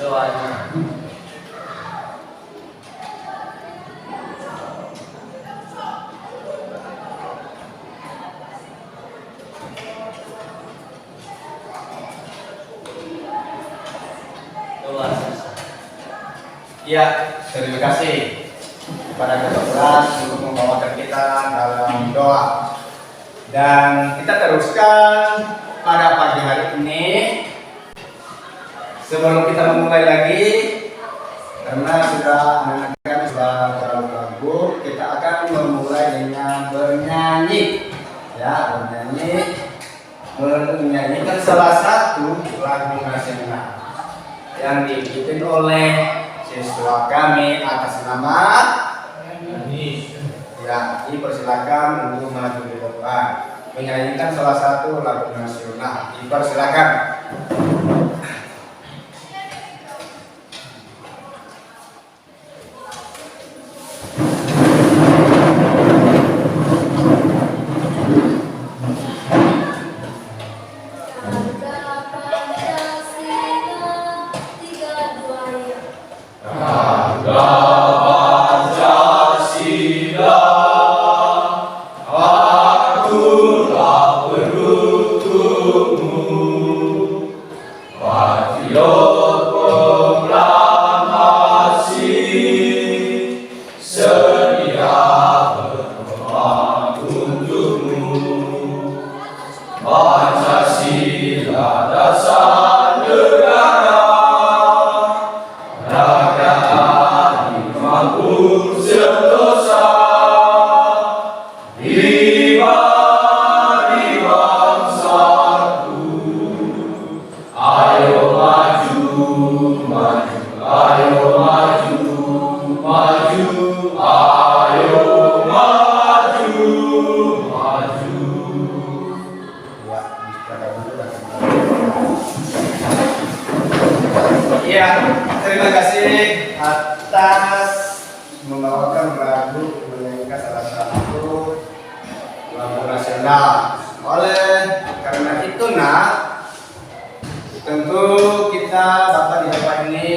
doanya. Ya, terima kasih kepada Ketua Kelas untuk membawakan kita dalam doa. Dan kita teruskan pada pagi hari ini. Sebelum kita memulai lagi, karena anak-anak kami sudah terlalu gabut, kita akan memulai dengan bernyanyi. Ya, menyanyikan salah satu lagu nasional yang dipimpin oleh siswa kami atas nama ya, dipersilakan untuk maju di depan menyanyikan salah satu lagu nasional. Dipersilakan. Ya, terima kasih atas membawakan lagu menyanyikan salah satu lagu nasional. Oleh karena itu, tentu kita Bapak di depan ini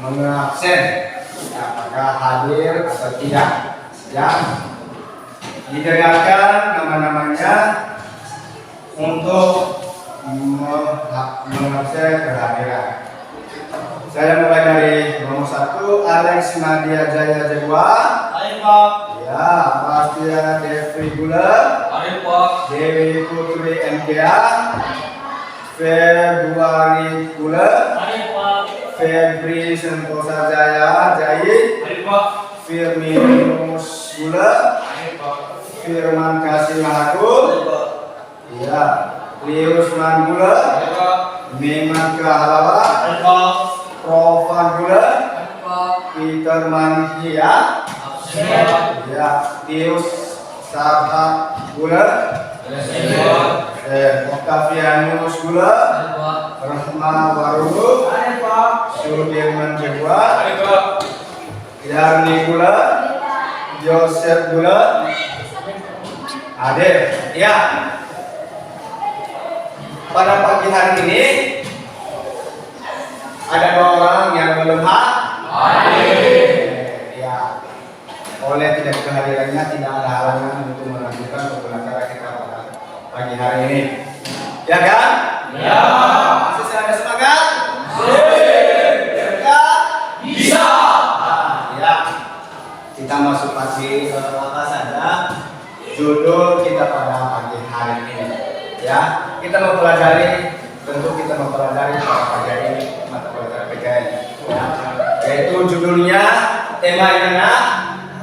mengabsen apakah hadir atau tidak. Ya, didengarkan nama-namanya untuk mengabsen kehadiran. Saya mulai dari nomor 1, Alex Nadia Jaya Jawa. Ayo Pak. Ya, Bastia Devi Gula. Ayo Pak. Dewi Putri MGA. Februari Gula. Ayo Pak. Febri Sentosa Jaya Jahit. Ayo Pak. Firminus Gula. Ayo Pak. Firman Kasih Mahakul. Ayo Pak. Ya, Liusman Gula. Ayo Pak. Miman Kahalawa. Ayo Pak. Profan Gula. Ayo Pak. Peter Manhia. Absen Pak. Ya, Tius Sarha Gula. Ayo Pak. Octavianus Gula. Ayo Pak. Rahma Warugu. Ayo Pak. Sudirman Jawa. Ayo Pak. Yarni Gula. Joseph Gula. Hadir. Ya. Pada pagi hari ini ada 2 orang yang belum hadir. Ya. Oleh tidak kehadirannya tidak ada halangan untuk melanjutkan pembelajaran kita pada pagi hari ini. Ya kan? Ya. Masih ada semangat? Bisa. Ya. Kita masuk pagi apa saja judul kita pada pagi hari ini. Ya, kita mempelajari, tentu kita mempelajari pada pagi hari ini mata pelajaran PKN. Ya. Yaitu judulnya, temanya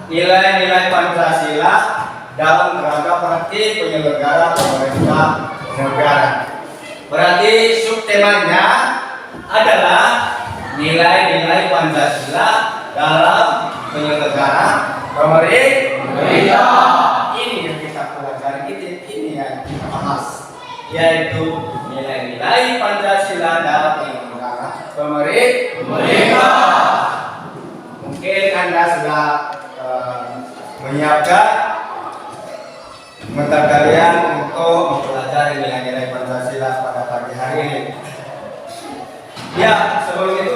nilai-nilai Pancasila dalam kerangka praktik penyelenggara pemerintah negara. Berarti subtemanya adalah nilai-nilai Pancasila dalam penyelenggara pemerintah. Ini yang kita pelajari, ini yang kita bahas, yaitu nilai-nilai Pancasila dalam penyelenggara pemerintah. Mungkin Anda sudah menyiapkan mata kalian untuk mempelajari nilai-nilai Pancasila pada pagi hari ini. Ya, sebelum itu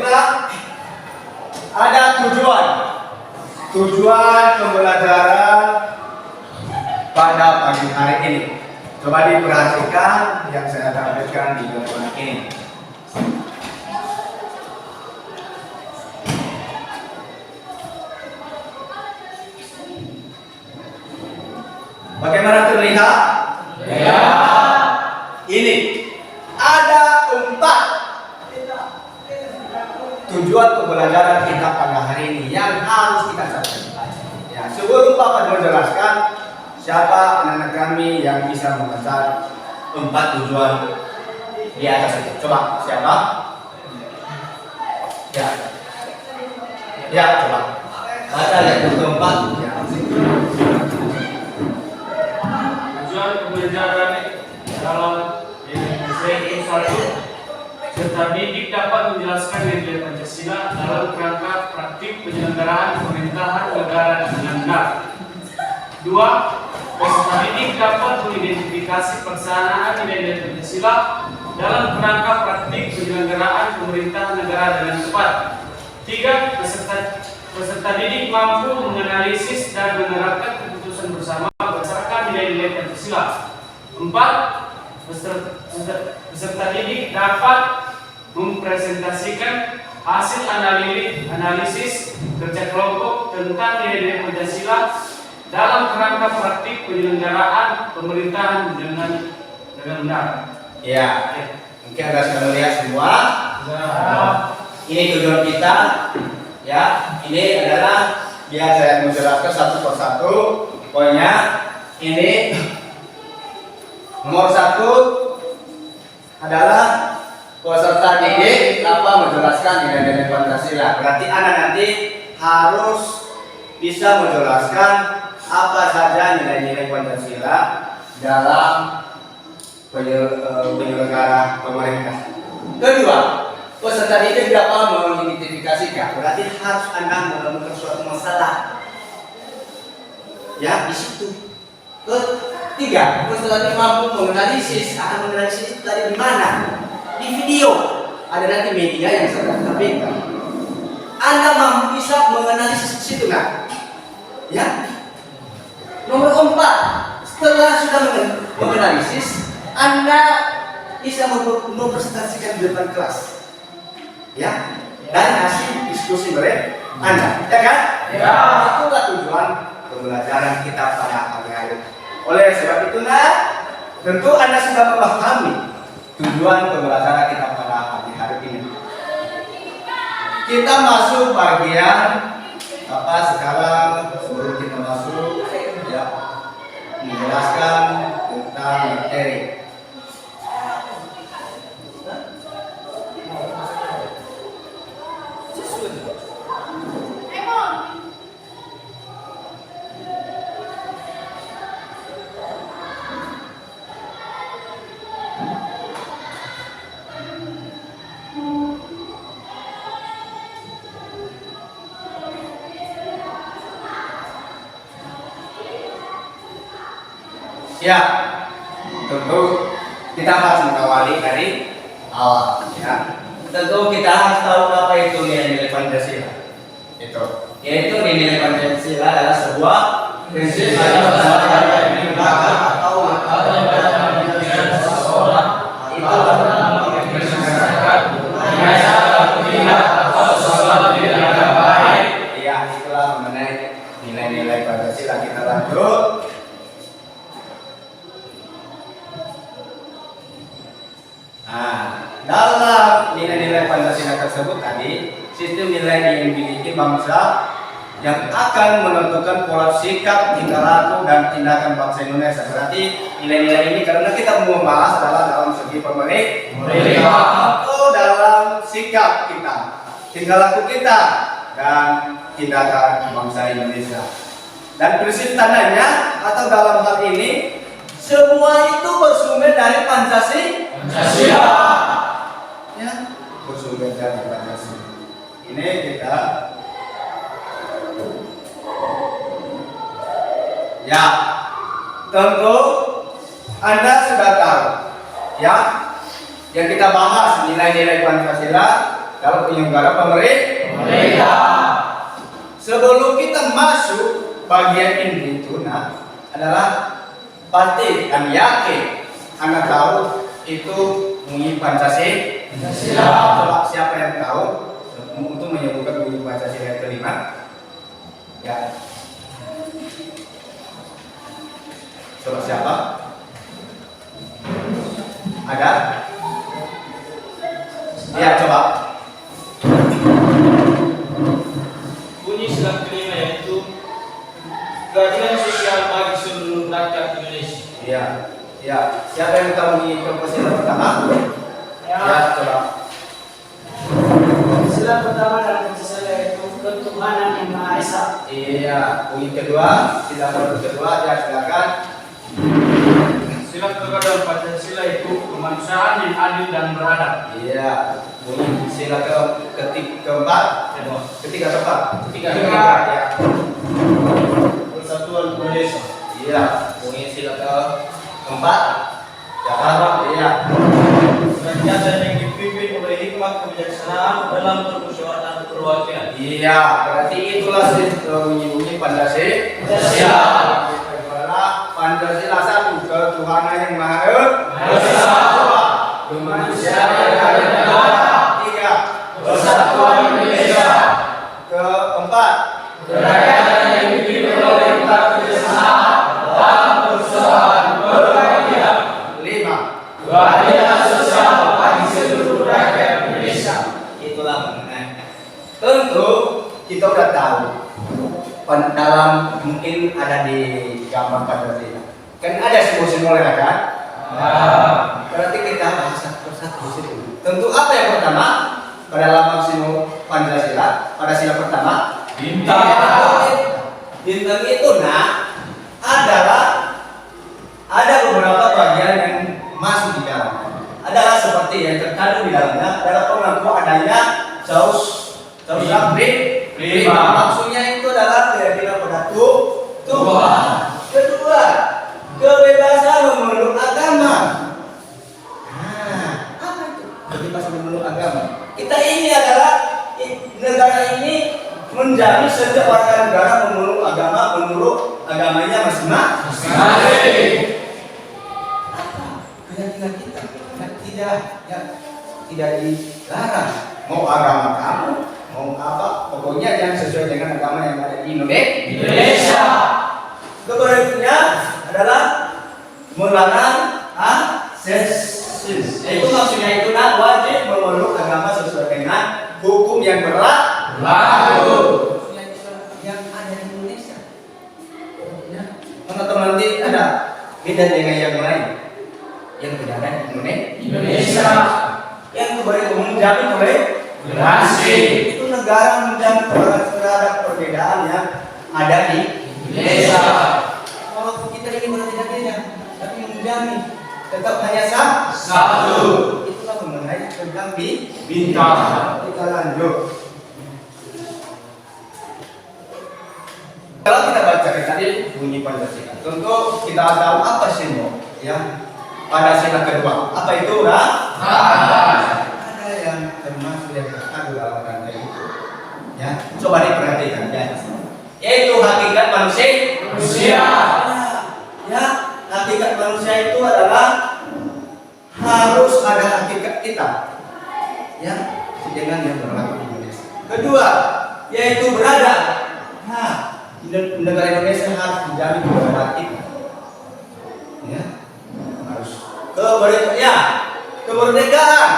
ada tujuan pembelajaran pada pagi hari ini. Coba diperhatikan yang saya tampilkan di depan ini. Bagaimana terlihat? Ya. Ini ada 4 tujuan pembelajaran kita pada hari ini yang harus kita catat. Ya, sebelum Bapak menjelaskan, siapa anak-anak kami yang bisa membaca 4 tujuan di atas itu? Coba, siapa? Ya, ya, coba. Baca yang keempat. Ya. Tujuan pembelajaran dalam Indonesia itu satu, peserta didik dapat menjelaskan nilai Pancasila dalam kerangka praktik penyelenggaraan pemerintahan negara dengan benar. 2. Peserta didik dapat mengidentifikasi pelaksanaan nilai-nilai Pancasila dalam kerangka praktik penyelenggaraan pemerintahan negara dengan tepat. 3. Peserta didik mampu menganalisis dan menerapkan keputusan bersama berdasarkan nilai-nilai Pancasila. 4. Peserta didik dapat mempresentasikan hasil analisis kerja kelompok tentang nilai-nilai Pancasila dalam kerangka praktik penyelenggaraan pemerintahan dengan benar. Ya, mungkin Anda sudah melihat semua. Ini tujuan kita. Ya, ini adalah biar saya menjelaskan satu persatu. Pokoknya ini nomor 1 adalah peserta didik dapat menjelaskan nilai-nilai Pancasila. Berarti Anda nanti harus bisa menjelaskan apa saja nilai-nilai Pancasila dalam penyelenggara pemerintah. Kedua, peserta didik dapat mengidentifikasikan. Berarti harus Anda menemukan suatu masalah. Ya, di situ. Ketiga, peserta didik mampu menganalisis. Akan menganalisis itu tadi di mana? Di video. Ada nanti media yang saya tampilkan. Anda mampu bisa menganalisis di situ nggak? Ya. Nomor 4, setelah sudah menganalisis, Anda bisa mempresentasikan di depan kelas. Ya, dan hasil diskusi mereka Anda, ya kan? Ya. Itulah tujuan pembelajaran kita pada pagi hari. Oleh sebab itu, tentu Anda sudah memahami tujuan pembelajaran kita pada pagi hari ini. Kita masuk bagian apa sekarang sebelum kita masuk ya menjelaskan tentang materi. Ya, tentu kita harus mengawali dari awal. Ya, tentu kita harus tahu apa itu nilai-nilai Pancasila. Yaitu nilai Pancasila adalah sebuah prinsip atau ya, itulah mengenai nilai-nilai Pancasila. Kita lanjut. Dalam nilai-nilai Pancasila tersebut tadi, sistem nilai yang dimiliki bangsa yang akan menentukan pola sikap, tingkah laku, dan tindakan bangsa Indonesia. Berarti nilai-nilai ini karena kita mau membahas adalah dalam segi pemerintahan atau dalam sikap kita, tingkah laku kita, dan tindakan bangsa Indonesia. Dan prinsip tandanya atau dalam hal ini semua itu bersumber dari Pancasila. Ya, bersumber dari Pancasila. Ini kita ya, tentu Anda sudah tahu ya yang kita bahas nilai-nilai Pancasila dalam penyelenggara pemerintah. sebelum kita masuk bagian ini itu adalah pasti dan yakin Anda tahu itu bunyi Pancasila. Coba siapa yang tahu untuk menyebutkan bunyi Pancasila yang kelima? Ya. Coba siapa? Ada? Ya, coba. Bunyi sila kelima yaitu keadilan sosial bagi seluruh rakyat Indonesia. Iya. Ya, siapa yang tahu bunyi Pancasila pertama? Ya, coba. Sila pertama dalam Pancasila yaitu ketuhanan yang Maha Esa. Iya, bunyi kedua, sila kedua, ya silakan. Sila kedua dalam Pancasila itu kemanusiaan yang adil dan beradab. Iya, bunyi sila keempat, ketiga keempat, Ketiga. ya. Persatuan Indonesia. Iya, bunyi sila keempat, ya. Iya. Rakyat yang dipimpin oleh hikmah kebijaksanaan dalam permusyawaratan perwakilan. Iya, berarti itulah bunyi Pancasila. Pancasila satu, ketuhanan yang Maha Esa. Kemanusiaan yang adil dan beradab. Tiga, persatuan Indonesia. Keempat, Rakyat yang dipimpin oleh hikmah kebijaksanaan dalam permusyawaratan perwakilan. lima, Keadilan sosial bagi seluruh rakyat Indonesia. itulah mengenai. Tentu kita udah tahu dalam mungkin ada di gambar Pancasila. Kan ada simbol-simbolnya kan? Berarti kita bahas satu persatu di situ. Tentu apa yang pertama pada lambang simbol Pancasila pada sila pertama Bintang. Bintang itu adalah ada beberapa bagian yang masuk di dalam. Adalah seperti yang terkandung di dalamnya adalah pengaku adanya saus prima. Maksudnya itu adalah keyakinan pada Tuhan. Kedua, kebebasan memeluk agama. Apa itu? Kebebasan memeluk agama. Kita ini adalah negara ini menjamin setiap warga negara memeluk agama menurut agamanya masing-masing. Keyakinan kita tidak dilarang. Mau agama kamu, mau apa, pokoknya yang sesuai dengan agama yang ada di Indonesia. Keberikutnya adalah melarang asesis. Itu maksudnya itu wajib memeluk agama sesuai dengan hukum yang berlaku yang ada di Indonesia. Ya. Teman-teman nanti ada beda dengan yang lain yang tidak ada di Indonesia. Yang keberikutnya menjamin oleh Generasi. itu negara menjamin terhadap perbedaan yang ada di Indonesia. Kalau kita ini berbeda-beda, tapi menjamin tetap hanya Satu. Itulah mengenai tentang Bintang. Kita lanjut. Kalau kita baca tadi bunyi Pancasila, tentu kita tahu apa simbol ya pada sila kedua. Apa itu Ada yang termasuk yang terkandung dalam rantai itu. Ya, coba diperhatikan ya. Yaitu hakikat manusia. Ya, hakikat manusia itu adalah harus ada hakikat kita. Ya, dengan yang berlaku di Indonesia. Kedua, yaitu beradab. Nah, negara Indonesia harus menjadi keberadaan kita. Ya, harus. Berikutnya, kemerdekaan.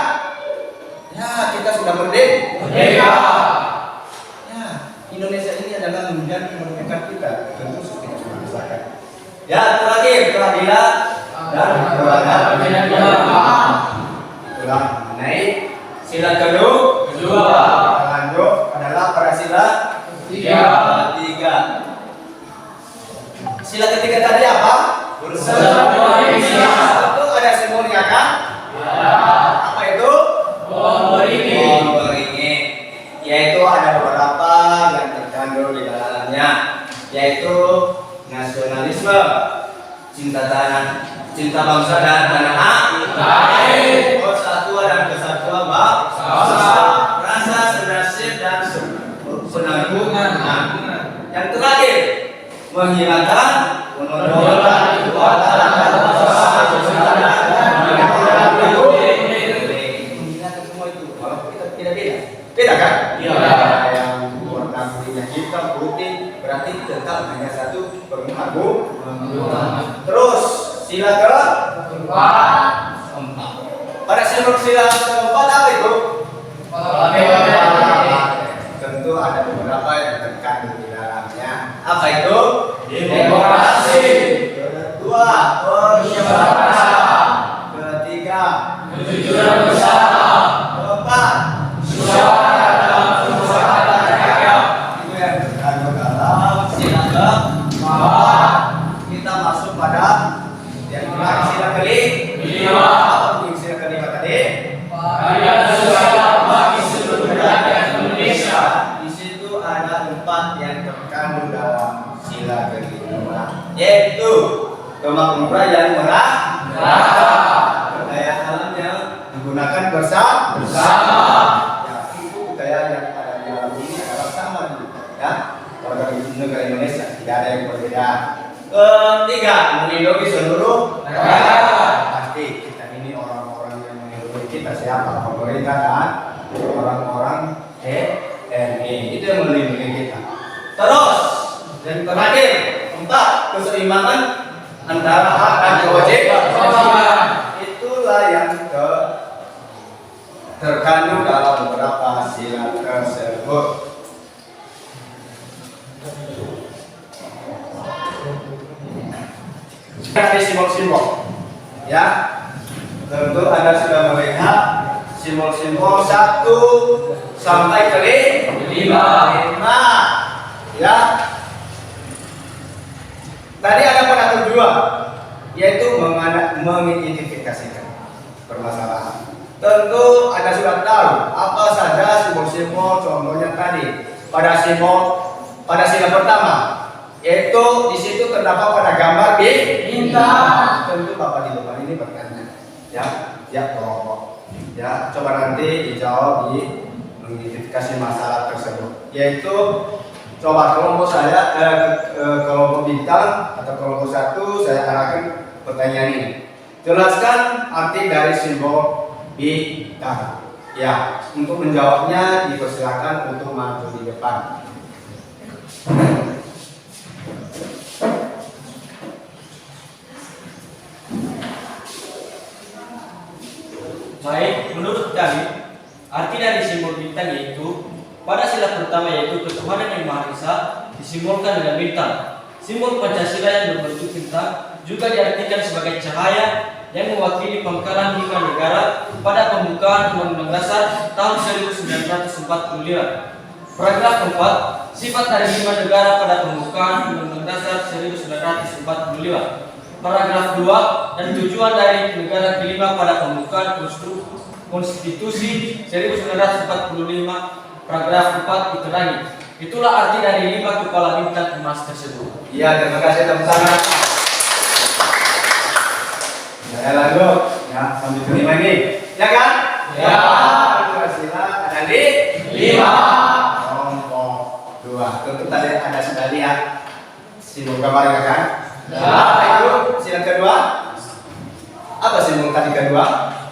Ya, kita sudah merdeka. Ya, Indonesia ini adalah menjadi kemerdekaan kita. Tentu kita sudah rasakan. Ya, terakhir keadilan dan beradab. Itulah mengenai sila kedua. Lanjut adalah pada sila Tiga. Sila ketiga tadi apa? Persatuan Indonesia. Itu ada simbolnya kan? Apa itu? Beringin. Yaitu ada beberapa yang terkandung di dalamnya, yaitu nasionalisme, cinta tanah, cinta bangsa dan tanah air, persatuan dan kesatuan bangsa, rasa senasib dan penanggungan. menghilangkan, menonjolkan kekuatan dan menghilangkan semua itu. Kalau kita tidak beda kan? Iya. Yang warna kulitnya hitam putih berarti tetap hanya satu bermuagu. Terus sila keempat. Pada sila keempat apa itu? Tentu ada beberapa yang terkandung di dalamnya. Apa itu? Demokrasi. Kedua, persyaratan. Ketiga, Kejujuran bersama. keempat, Musyawarah dalam kesepakatan rakyat. itu yang terkandung dalam sila keempat. Kita masuk pada yang terakhir sila kelima. Apa tuh sila kelima tadi? Keadilan sosial bagi seluruh rakyat Indonesia. Di situ ada 4 yang terkandung dalam sila kelima, yaitu kemakmuran yang merata, kekayaan alam yang digunakan bersama. Ya, itu kekayaan yang ada di alam ini adalah sama ya. Warga negara Indonesia tidak ada yang berbeda. Ketiga, melindungi seluruh rakyat. Pasti kita ini orang-orang yang melindungi kita siapa? Pemerintah dan orang-orang TNI itu yang melindungi kita. Terus dan terakhir 4, keseimbangan antara hak dan kewajiban. Itulah yang terkandung dalam beberapa sila tersebut. Ada simbol-simbol, ya. Tentu Anda sudah melihat simbol-simbol 1 sampai ke 5, ya. Tadi ada pada tujuan, yaitu mengidentifikasikan permasalahan. Tentu Anda sudah tahu apa saja simbol-simbol, contohnya tadi pada sila pertama, yaitu di situ terdapat pada gambar bintang. Tentu Bapak di depan ini bertanya, ya kelompok, ya coba nanti dijawab di mengidentifikasi masalah tersebut, yaitu coba kelompok saya kelompok bintang atau kelompok 1 saya arahkan pertanyaan ini. Jelaskan arti dari simbol bintang. Ya, untuk menjawabnya dipersilakan untuk maju di depan. Baik, menurut kami, arti dari simbol bintang yaitu pada sila pertama yaitu ketuhanan yang Maha Esa disimbolkan dengan bintang. Simbol Pancasila yang berbentuk bintang juga diartikan sebagai cahaya yang mewakili pemekaran 5 negara pada pembukaan Undang-Undang Dasar tahun 1945. Paragraf 4, sifat dari 5 negara pada pembukaan Undang-Undang Dasar 1945. Paragraf 2, dan tujuan dari negara kelima pada pembukaan Konstitusi 1945. Paragraf 4 diterangi. Itulah arti dari 5 kepala bintang emas tersebut. Iya, terima kasih tepuk tangan. Saya lanjut, ya sambil terima ini, ya kan? Ya. Sila ada di 5. kelompok 2. Tentu tadi ada sudah lihat simbol gambarnya kan? Ya. Apa itu sila kedua? Apa simbol tadi kedua?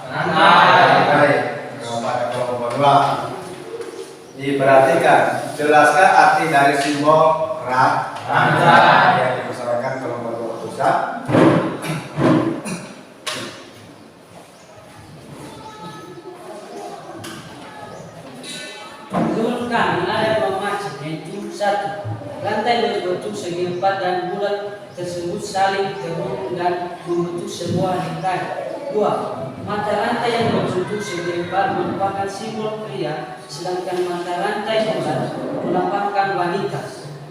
Baik. Pada kelompok 2. Diperhatikan, jelaskan arti dari simbol rantai yang dipersilakan kelompok 2 pusat. Menurut kami ada 2 macam, yaitu 1. Rantai berbentuk segi 4 dan bulat tersebut saling terhubung dan membentuk sebuah rantai. 2. Mata rantai yang berbentuk segi 4 merupakan simbol pria, sedangkan mata rantai bulat melambangkan wanita.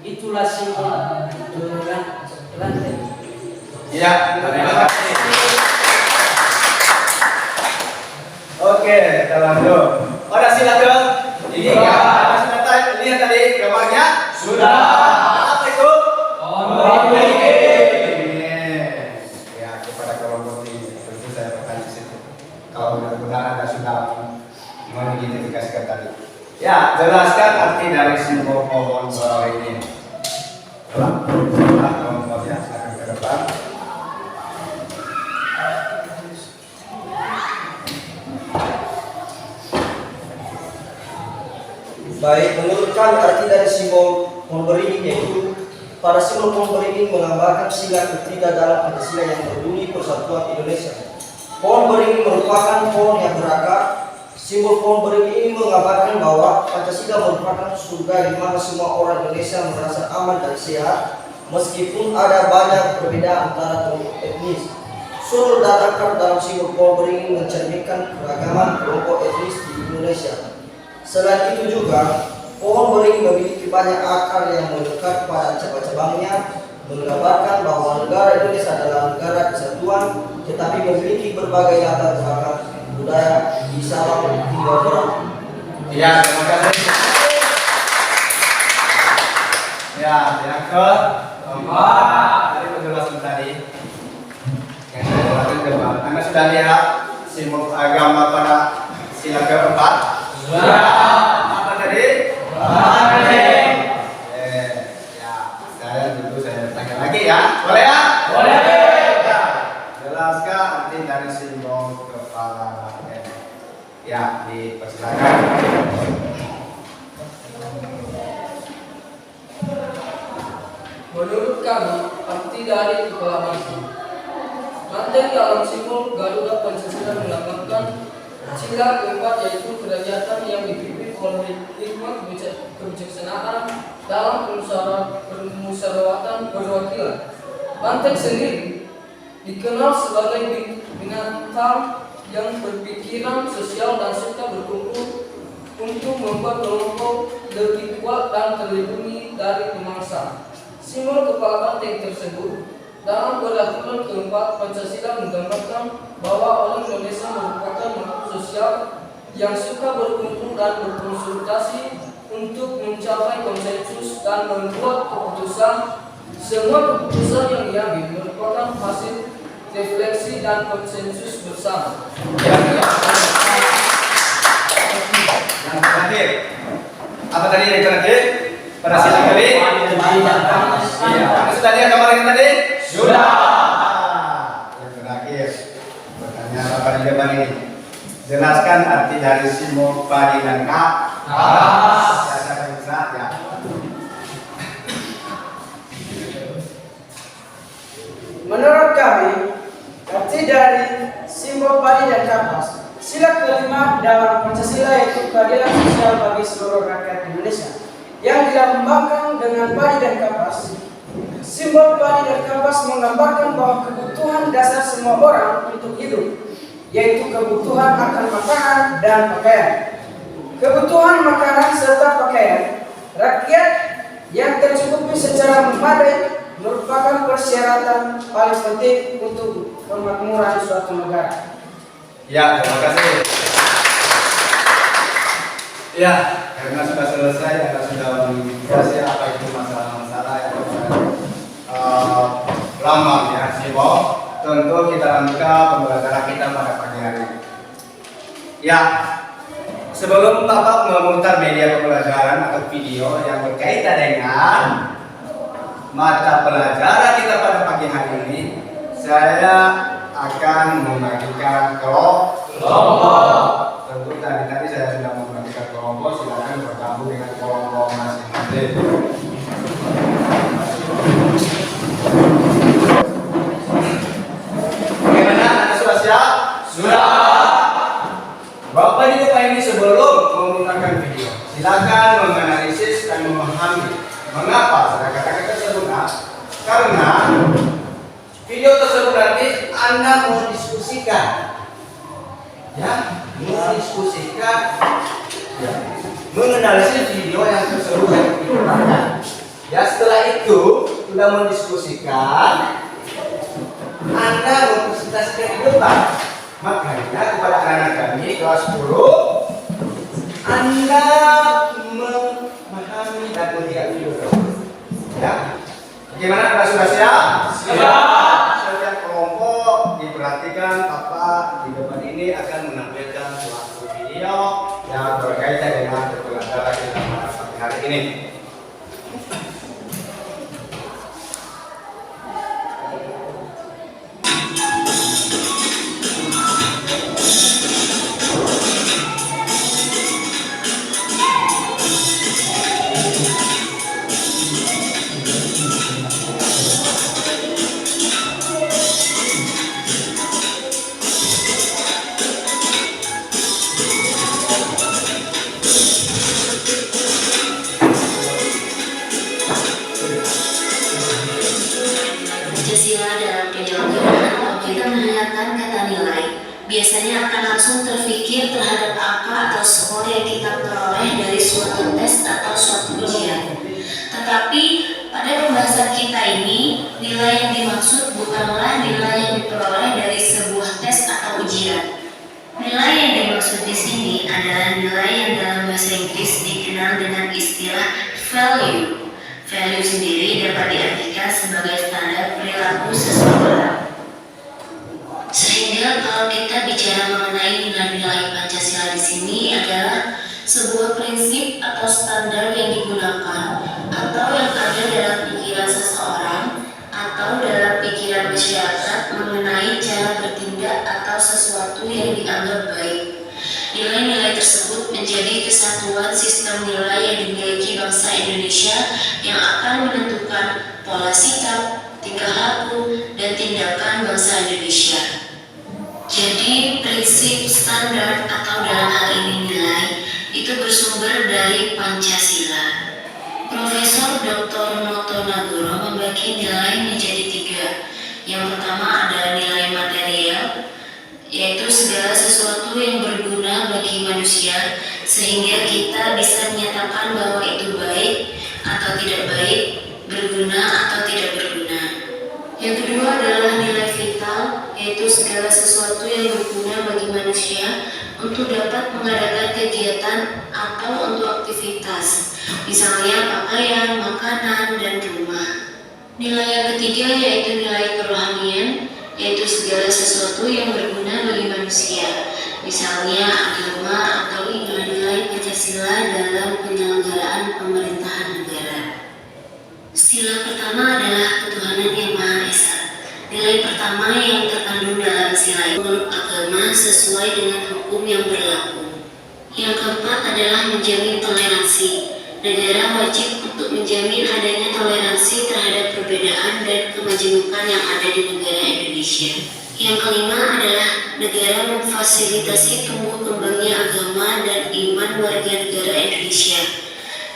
Itulah simbol rantai. Iya, terima kasih. Oke, kita lanjut. Pada sila ke ini ya, sudah lihat tadi gambarnya? Sudah. Apa itu? Ya, kepada kelompok ini tentu saya bertanya situ. Kalau mudah-mudahan Anda sudah mengidentifikasikan tadi. Ya, jelaskan arti dari simbol pohon bawah ini. Kelompok yang akan ke depan. Baik, menurutkan arti dari simbol pohon beringin yaitu pada simbol pohon beringin menggambarkan sila ketiga dalam Pancasila yang berbunyi Persatuan Indonesia. Pohon beringin merupakan pohon yang berakar. Simbol pohon beringin ini menggambarkan bahwa Pancasila merupakan surga di mana semua orang Indonesia merasa aman dan sehat meskipun ada banyak perbedaan antara kelompok etnis. Unsur dan akar dalam simbol pohon beringin mencerminkan keragaman kelompok etnis di Indonesia. Selain itu juga, pohon beringin memiliki banyak akar yang melekat pada cabang-cabangnya, menggambarkan bahwa negara Indonesia adalah negara kesatuan, tetapi memiliki berbagai latar belakang budaya di Sabang hingga Merauke. Ya, terima kasih. Ya, yang keempat tadi penjelasan tadi yang saya jelaskan ke depan. Anda sudah lihat simbol agama pada sila keempat? Apa tadi? Ya, saya tanya lagi ya. Boleh ya? Boleh. Ya. Jelaskan arti dari simbol kepala rakyat. Ya, dipersilakan. Menurut kami, arti dari kepala bangsa. Banteng dalam simbol Garuda Pancasila melambangkan sila keempat yaitu kerakyatan yang dipimpin oleh hikmat kebijaksanaan dalam permusyawaratan perwakilan. Banteng sendiri dikenal sebagai binatang yang berpikiran sosial dan suka berkumpul untuk membuat kelompok lebih kuat dan terlindungi dari pemangsa. Simbol kepala banteng tersebut dalam peraturan keempat Pancasila menggambarkan bahwa orang Indonesia merupakan makhluk sosial yang suka berkumpul dan berkonsultasi untuk mencapai konsensus dan membuat keputusan. Semua keputusan yang diambil merupakan hasil refleksi dan konsensus bersama. Yang terakhir, apa tadi yang terakhir? Pada sila kali? Iya. Sudah lihat gambar yang tadi? Sudah. Yang terakhir, pertanyaan apa di depan ini? Jelaskan arti dari simbol padi dan kapas. Ya. Menurut kami, arti dari simbol padi dan kapas, sila kelima dalam Pancasila yaitu keadilan sosial bagi seluruh rakyat Indonesia yang dilambangkan dengan padi dan kapas. Simbol padi dan kapas menggambarkan bahwa kebutuhan dasar semua orang untuk hidup, yaitu kebutuhan akan makanan dan pakaian. Kebutuhan makanan serta pakaian rakyat yang tercukupi secara memadai merupakan persyaratan paling penting untuk kemakmuran suatu negara. Ya, terima kasih. Ya, karena sudah selesai, karena sudah mengindikasi apa itu masalah-masalah yang lambang ya, simbol. Tentu kita lanjutkan pembelajaran kita pada pagi hari ini. Ya, sebelum Bapak memutar media pembelajaran atau video yang berkaitan dengan mata pelajaran kita pada pagi hari ini, saya akan membagikan kelompok. Tentu tadi saya sudah membagikan kelompok, silakan bergabung dengan kelompok masing-masing. Bagaimana? Anda sudah siap? Sudah. Bapak Ibu ini sebelum menggunakan video, silakan menganalisis dan memahami mengapa saya katakan tersebut. Karena video tersebut nanti Anda mau diskusikan, ya, mendiskusikan, ya, menganalisis video yang tersebut yang digunakan. Ya, setelah itu sudah mendiskusikan, Anda mempresentasikan di depan. Makanya kepada anak-anak kami kelas 10, Anda memahami dan melihat video tersebut. Ya, bagaimana? Anda sudah siap? Siap. Setiap kelompok diperhatikan apa di depan ini akan menampilkan suatu video yang berkaitan dengan pembelajaran kita pada pagi hari ini. akan langsung terfikir terhadap angka atau skor yang kita peroleh dari suatu tes atau suatu ujian. Tetapi pada pembahasan kita ini, nilai yang dimaksud bukanlah nilai yang diperoleh dari sebuah tes atau ujian. Nilai yang dimaksud di sini adalah nilai yang dalam bahasa Inggris dikenal dengan istilah value. Value sendiri dapat diartikan sebagai standar perilaku seseorang. Sehingga kalau kita bicara mengenai nilai-nilai Pancasila di sini adalah sebuah prinsip atau standar yang digunakan atau yang ada dalam pikiran seseorang atau dalam pikiran masyarakat mengenai cara bertindak atau sesuatu yang dianggap baik. Nilai-nilai tersebut menjadi kesatuan sistem nilai yang dimiliki bangsa Indonesia yang akan menentukan pola sikap, tingkah laku, dan tindakan bangsa Indonesia. Jadi prinsip, standar, atau dalam hal ini nilai itu bersumber dari Pancasila. Profesor Dr. Noto Nagoro membagi nilai menjadi 3. Yang pertama adalah nilai material, yaitu segala sesuatu yang berguna bagi manusia sehingga kita bisa menyatakan bahwa itu baik atau tidak baik, berguna atau tidak berguna. Yang kedua adalah nilai vital, yaitu segala sesuatu yang berguna bagi manusia untuk dapat mengadakan kegiatan atau untuk aktivitas, misalnya pakaian, makanan, dan rumah. Nilai yang ketiga yaitu nilai kerohanian, yaitu segala sesuatu yang berguna bagi manusia, misalnya agama atau nilai-nilai Pancasila dalam penyelenggaraan pemerintahan negara. Sila pertama adalah ketuhanan yang Maha Esa. Nilai pertama yang terkandung dalam sila itu menurut agama sesuai dengan hukum yang berlaku. Yang keempat adalah menjamin toleransi. Negara wajib untuk menjamin adanya toleransi terhadap perbedaan dan kemajemukan yang ada di negara Indonesia. Yang kelima adalah negara memfasilitasi tumbuh kembangnya agama dan iman warga negara Indonesia,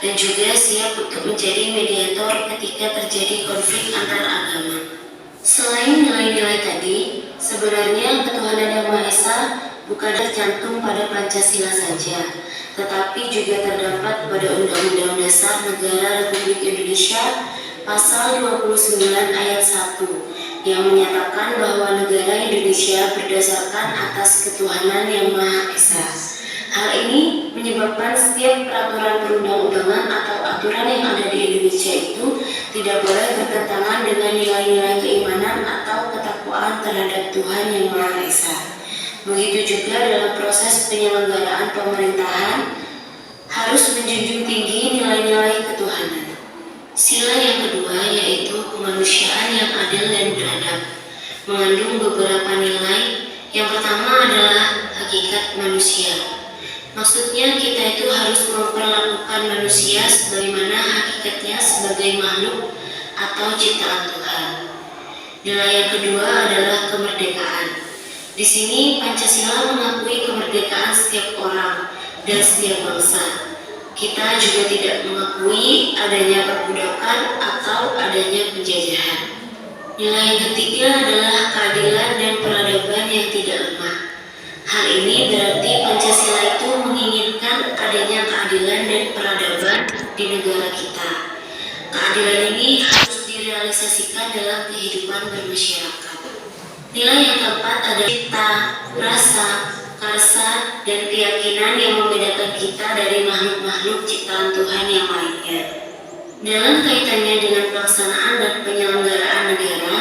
dan juga siap untuk menjadi mediator ketika terjadi konflik antar agama. Selain nilai-nilai tadi, sebenarnya ketuhanan yang Maha Esa bukan tercantum pada Pancasila saja, tetapi juga terdapat pada Undang-Undang Dasar Negara Republik Indonesia Pasal 29 ayat 1 yang menyatakan bahwa negara Indonesia berdasarkan atas ketuhanan yang Maha Esa. Hal ini menyebabkan setiap peraturan perundang-undangan atau aturan yang ada di Indonesia itu tidak boleh bertentangan dengan nilai-nilai keimanan atau ketakwaan terhadap Tuhan yang Maha Esa. Begitu juga dalam proses penyelenggaraan pemerintahan harus menjunjung tinggi nilai-nilai ketuhanan. Sila yang kedua yaitu kemanusiaan yang adil dan beradab, mengandung beberapa nilai. Yang pertama adalah hakikat manusia. Maksudnya kita itu harus memperlakukan manusia sebagaimana hakikatnya sebagai makhluk atau ciptaan Tuhan. Nilai yang kedua adalah kemerdekaan. Di sini Pancasila mengakui kemerdekaan setiap orang dan setiap bangsa. Kita juga tidak mengakui adanya perbudakan atau adanya penjajahan. Nilai yang ketiga adalah keadilan dan peradaban yang tidak lemah. Hal ini berarti Pancasila itu menginginkan adanya keadilan dan peradaban di negara kita. Keadilan ini harus direalisasikan dalam kehidupan bermasyarakat. Nilai yang keempat adalah cita, rasa, karsa, dan keyakinan yang membedakan kita dari makhluk-makhluk ciptaan Tuhan yang lainnya. Dalam kaitannya dengan pelaksanaan dan penyelenggaraan negara,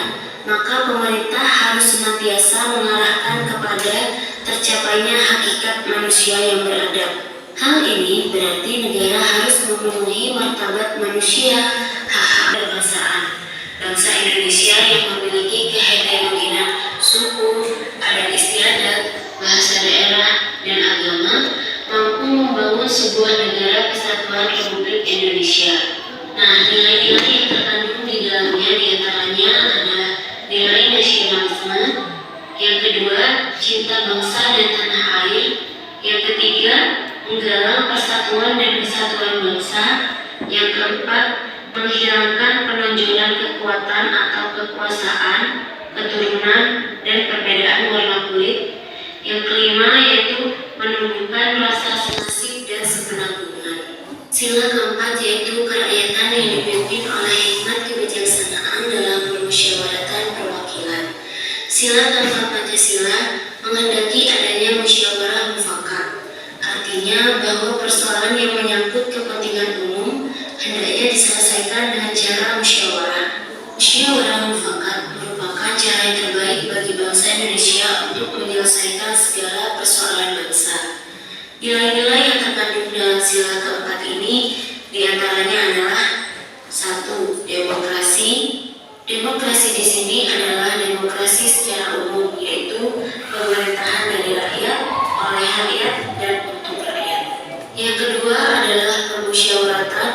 maka pemerintah harus senantiasa mengarahkan kepada tercapainya hakikat manusia yang beradab. Hal ini berarti negara harus memenuhi martabat manusia, hak-hak kebangsaan. Bangsa Indonesia yang memiliki keheterogenen suku, adat istiadat, bahasa daerah, dan agama mampu membangun sebuah negara kesatuan Republik Indonesia. Nah, nilai-nilai yang terkandung di dalamnya diantaranya adalah nilai nasionalisme, yang kedua cinta bangsa dan tanah air, yang ketiga menggalang persatuan dan kesatuan bangsa, yang keempat menghilangkan penonjolan kekuatan atau kekuasaan, keturunan, dan perbedaan warna kulit, Yang kelima yaitu menumbuhkan rasa senasib dan sepenanggungan. Sila keempat yaitu kerakyatan yang dipimpin oleh hikmat kebijaksanaan dalam permusyawaratan perwakilan. Sila keempat Pancasila menghendaki adanya musyawarah mufakat. Artinya bahwa persoalan yang menyangkut kepentingan umum hendaknya diselesaikan dengan cara musyawarah. Musyawarah mufakat merupakan cara yang terbaik bagi bangsa Indonesia untuk menyelesaikan segala persoalan bangsa. Nilai-nilai yang terkandung dalam sila keempat ini diantaranya adalah 1. Demokrasi. Demokrasi di sini adalah demokrasi secara umum, yaitu pemerintahan dari rakyat, oleh rakyat, dan untuk rakyat. Yang kedua adalah permusyawaratan.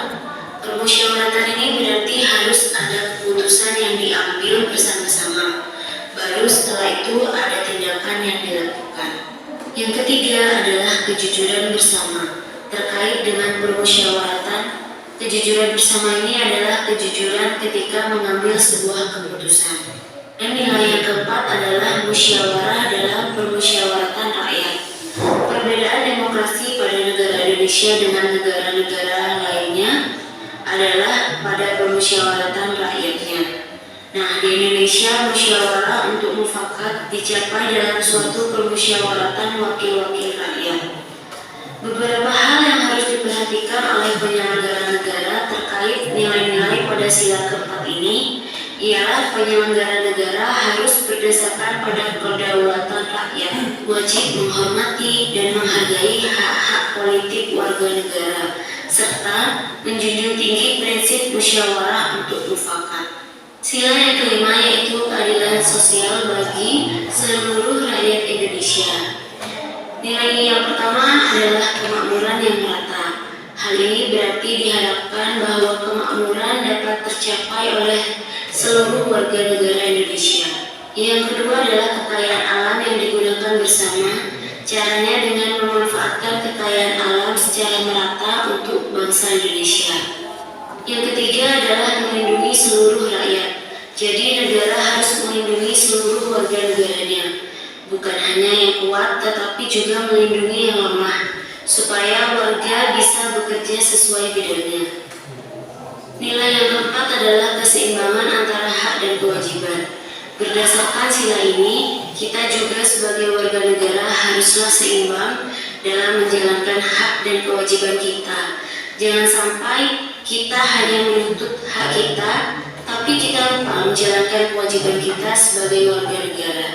Permusyawaratan ini berarti harus ada keputusan yang diambil bersama-sama. Baru setelah itu ada tindakan yang dilakukan. Yang ketiga adalah kejujuran bersama. Terkait dengan permusyawaratan, kejujuran bersama ini adalah kejujuran ketika mengambil sebuah keputusan. Dan nilai yang keempat adalah musyawarah dalam permusyawaratan rakyat. Perbedaan demokrasi pada negara Indonesia dengan negara-negara lainnya adalah pada permusyawaratan rakyatnya. Nah, di Indonesia musyawarah untuk mufakat dicapai dalam suatu permusyawaratan wakil-wakil rakyat. Beberapa hal yang harus diperhatikan oleh penyelenggara negara terkait nilai-nilai pada sila keempat ini ialah penyelenggara negara harus berdasarkan pada kedaulatan rakyat, wajib menghormati dan menghargai hak-hak politik warga negara, serta menjunjung tinggi prinsip musyawarah untuk mufakat. Sila yang kelima yaitu keadilan sosial bagi seluruh rakyat Indonesia. Nilai yang pertama adalah kemakmuran yang merata. Hal ini berarti diharapkan bahwa kemakmuran dapat tercapai oleh seluruh warga negara Indonesia. Yang kedua adalah kekayaan alam yang digunakan bersama. Caranya dengan memanfaatkan kekayaan alam secara merata untuk bangsa Indonesia. Yang ketiga adalah melindungi seluruh rakyat. Jadi negara harus melindungi seluruh warga negaranya. Bukan hanya yang kuat, tetapi juga melindungi yang lemah, supaya warga bisa bekerja sesuai bidangnya. Nilai yang keempat adalah keseimbangan antara hak dan kewajiban. Berdasarkan sila ini, kita juga sebagai warga negara haruslah seimbang dalam menjalankan hak dan kewajiban kita. Jangan sampai kita hanya menuntut hak kita, tapi kita lupa menjalankan kewajiban kita sebagai warga negara.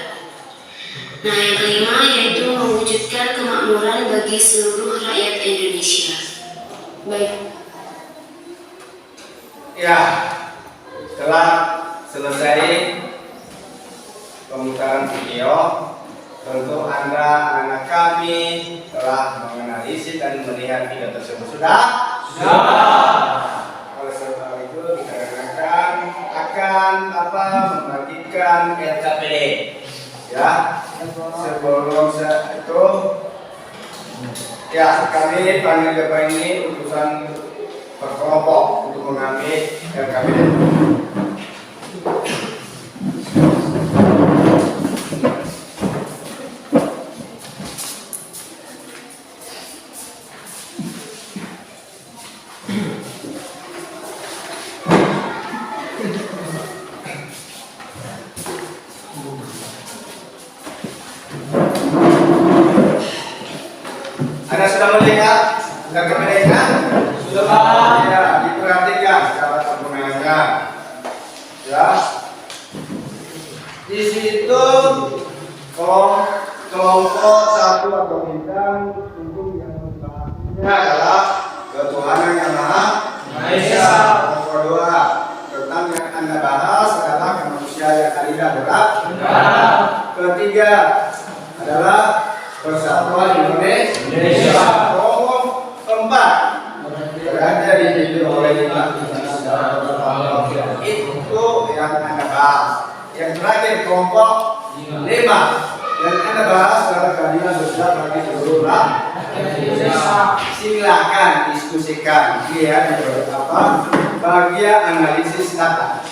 Nah, yang kelima yaitu mewujudkan kemakmuran bagi seluruh rakyat Indonesia. Baik. Ya, setelah selesai pemutaran video, tentu Anda, anak kami telah menganalisis dan melihat video tersebut. Sudah? Oleh sebab itu dikarenakan akan membagikan RKPD. Ya, sebelum itu ya kami panggil Bapak ini utusan berkelompok untuk mengambil RKPD. Anda sudah melihat RKPD-nya? Sudah. Ya, diperhatikan cara penggunaannya. Ya. Di situ kelompok satu atau bintang tentu yang membahasnya adalah ketuhanan yang Maha Esa. Kelompok dua tentang yang Anda bahas adalah kemanusiaan yang adil dan berat. Ketiga adalah persatuan Indonesia. Kelompok keempat berada dipimpin oleh itu yang Anda bahas. Yang terakhir kelompok 5 yang Anda bahas adalah keadilan sosial bagi seluruh rakyat. Silakan diskusikan. Lihat beberapa bagian analisis data.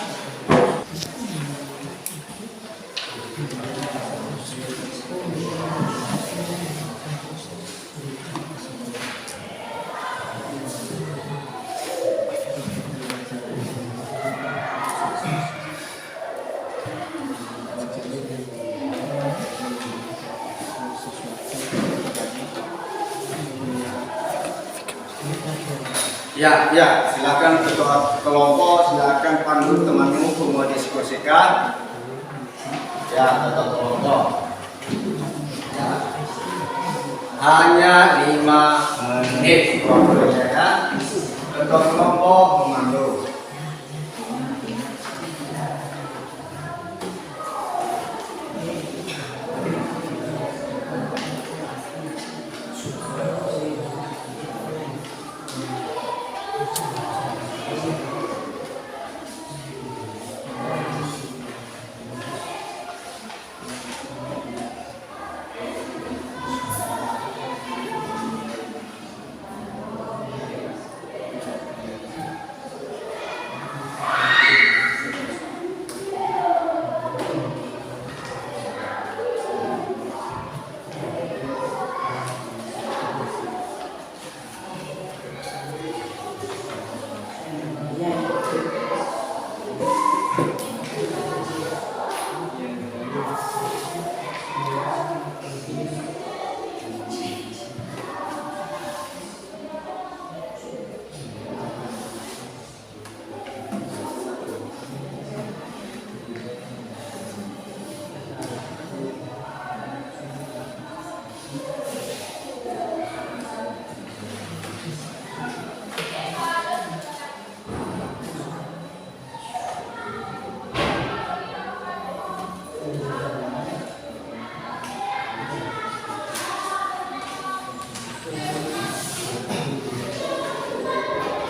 Ya, silakan ketua kelompok, silakan pandu temanmu untuk diskusikan. Ya, ketua kelompok. Ya. Hanya 5 menit waktunya ya. Ketua kelompok memandu.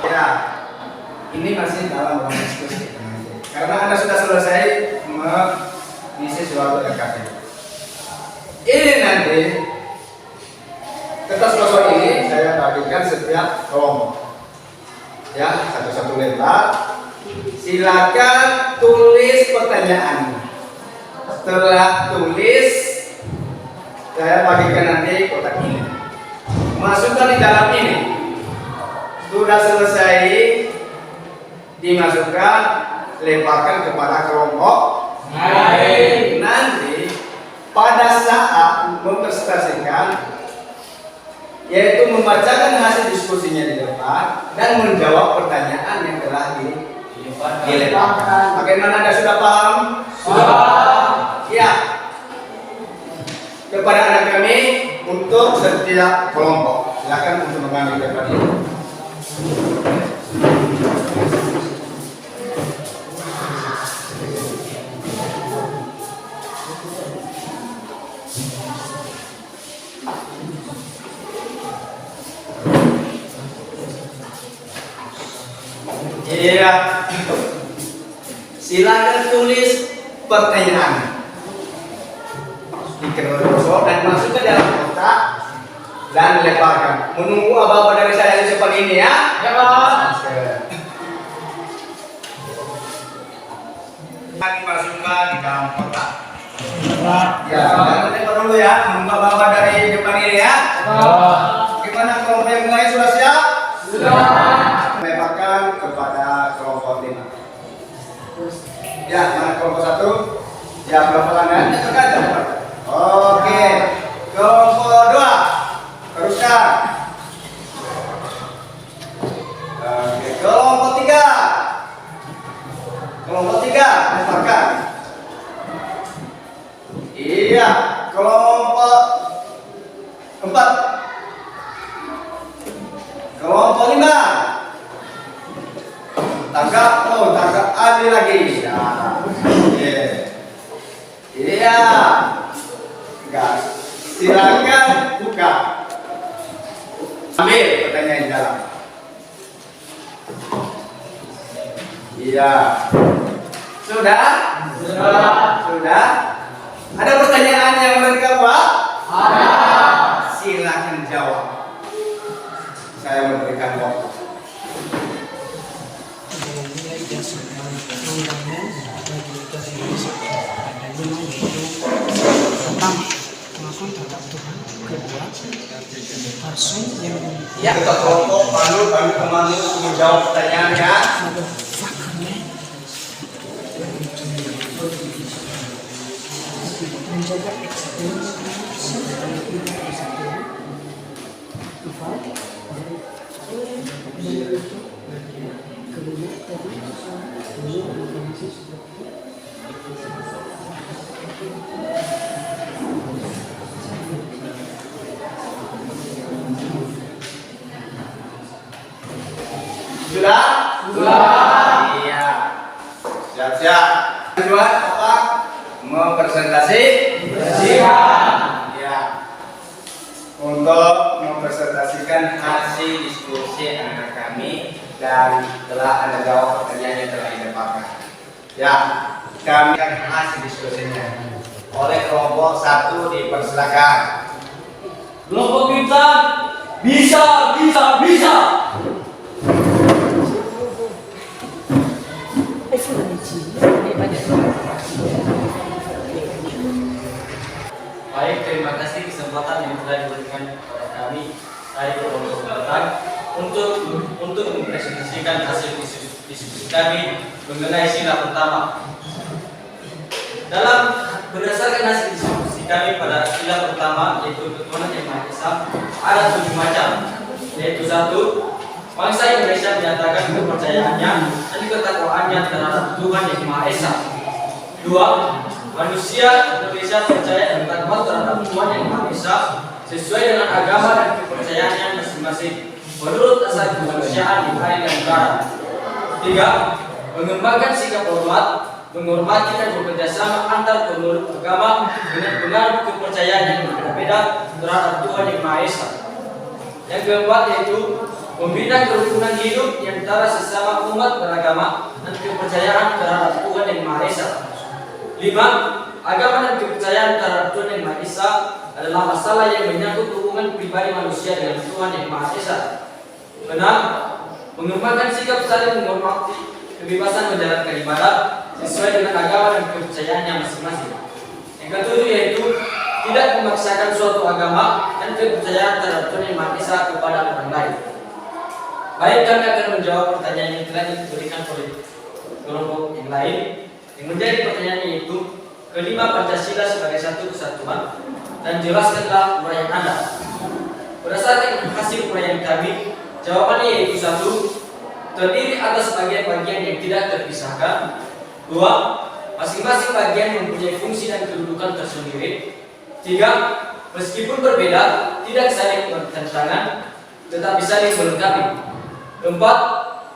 Ya, ini masih dalam ruang diskusi. Karena Anda sudah selesai mengisi suatu RKP. Ini nanti kertas kosong ini saya bagikan setiap kelompok. Ya, satu-satu lembar. Silakan tulis pertanyaan. Setelah tulis, saya bagikan nanti kotak ini. Masukkan di dalam ini. Sudah selesai, dimasukkan, lemparkan kepada kelompok. Nanti pada saat mempresentasikan, yaitu membacakan hasil diskusinya di depan dan menjawab pertanyaan yang telah dilemparkan. Bagaimana Anda sudah paham? Sudah. Ya. Kepada anak kami untuk setiap kelompok, silakan untuk mengambil lembar ini. Iya, silakan tulis pertanyaan di kertas dan masuk ke dalam kotak dan lemparkan. Menunggu abang dari saya di depan ini ya. Ya, Pak. Dimasukkan di dalam kotak. Ya, kita lempar dulu ya. Menunggu abang dari depan ini ya. Gimana kelompok yang lain sudah siap? Sudah. Lemparkan kepada kelompok 5. Ya, mana kelompok 1? Ya, pelan-pelan ya. Oke. Kelompok 2. Teruskan. Oke, kelompok 3. Kelompok 3, lemparkan. Iya, kelompok 4. Kelompok 5. Tangkap, ambil lagi. Ya. Iya. Gas. Silakan buka. Ambil pertanyaan di dalam. Iya. Sudah? Sudah. Ada pertanyaan yang mereka buat? Ada. Silakan jawab. Saya memberikan waktu. Ya, kita kelompok pandu kembali untuk menjawab pertanyaannya. Menjaga eksekusi Sudah? Iya. Siap-siap. Tujuan apa? Mempresentasi? Siap. Ya. Untuk mempresentasikan hasil diskusi anak kami dan telah Anda jawab pertanyaan yang telah didapatkan. Ya, kami akan hasil diskusinya oleh kelompok 1 dipersilakan. Kelompok bintang bisa. Baik, terima kasih kesempatan yang telah diberikan kepada kami dari kelompok bintang untuk mempresentasikan hasil diskusi kami mengenai sila pertama. Berdasarkan hasil diskusi kami pada sila pertama, yaitu ketuhanan yang Maha Esa, ada 7 macam, yaitu 1. Bangsa Indonesia menyatakan kepercayaannya dan ketakwaannya terhadap Tuhan yang Maha Esa. 2. Manusia Indonesia percaya dan takwa terhadap Tuhan yang Maha Esa sesuai dengan agama dan kepercayaannya masing-masing menurut asal kemanusiaan di hari dan negara. 3. Mengembangkan sikap hormat, menghormati dan bekerjasama antar pemeluk agama dengan pengaruh kepercayaan yang berbeda terhadap Tuhan yang Maha Esa. Yang keempat yaitu membina kerukunan hidup di antara sesama umat beragama dan kepercayaan terhadap Tuhan yang Maha Esa. 5. Agama dan kepercayaan terhadap Tuhan yang Maha Esa adalah masalah yang menyangkut hubungan pribadi manusia dengan Tuhan yang Maha Esa. 6. Mengembangkan sikap saling menghormati kebebasan menjalankan ibadah sesuai dengan agama dan kepercayaannya masing-masing. Yang ketujuh yaitu tidak memaksakan suatu agama dan kepercayaan terhadap Tuhan yang Maha Esa kepada orang lain. Baik, kami akan menjawab pertanyaan yang telah diberikan oleh kelompok yang lain. Yang menjadi pertanyaan yaitu, kelima Pancasila sebagai satu kesatuan, dan jelaskanlah uraian Anda. Berdasarkan hasil uraian kami, jawabannya yaitu 1. Terdiri atas bagian-bagian yang tidak terpisahkan. 2. Masing-masing bagian mempunyai fungsi dan kedudukan tersendiri. 3. Meskipun berbeda, tidak saling bertentangan, tetapi saling melengkapi. 4.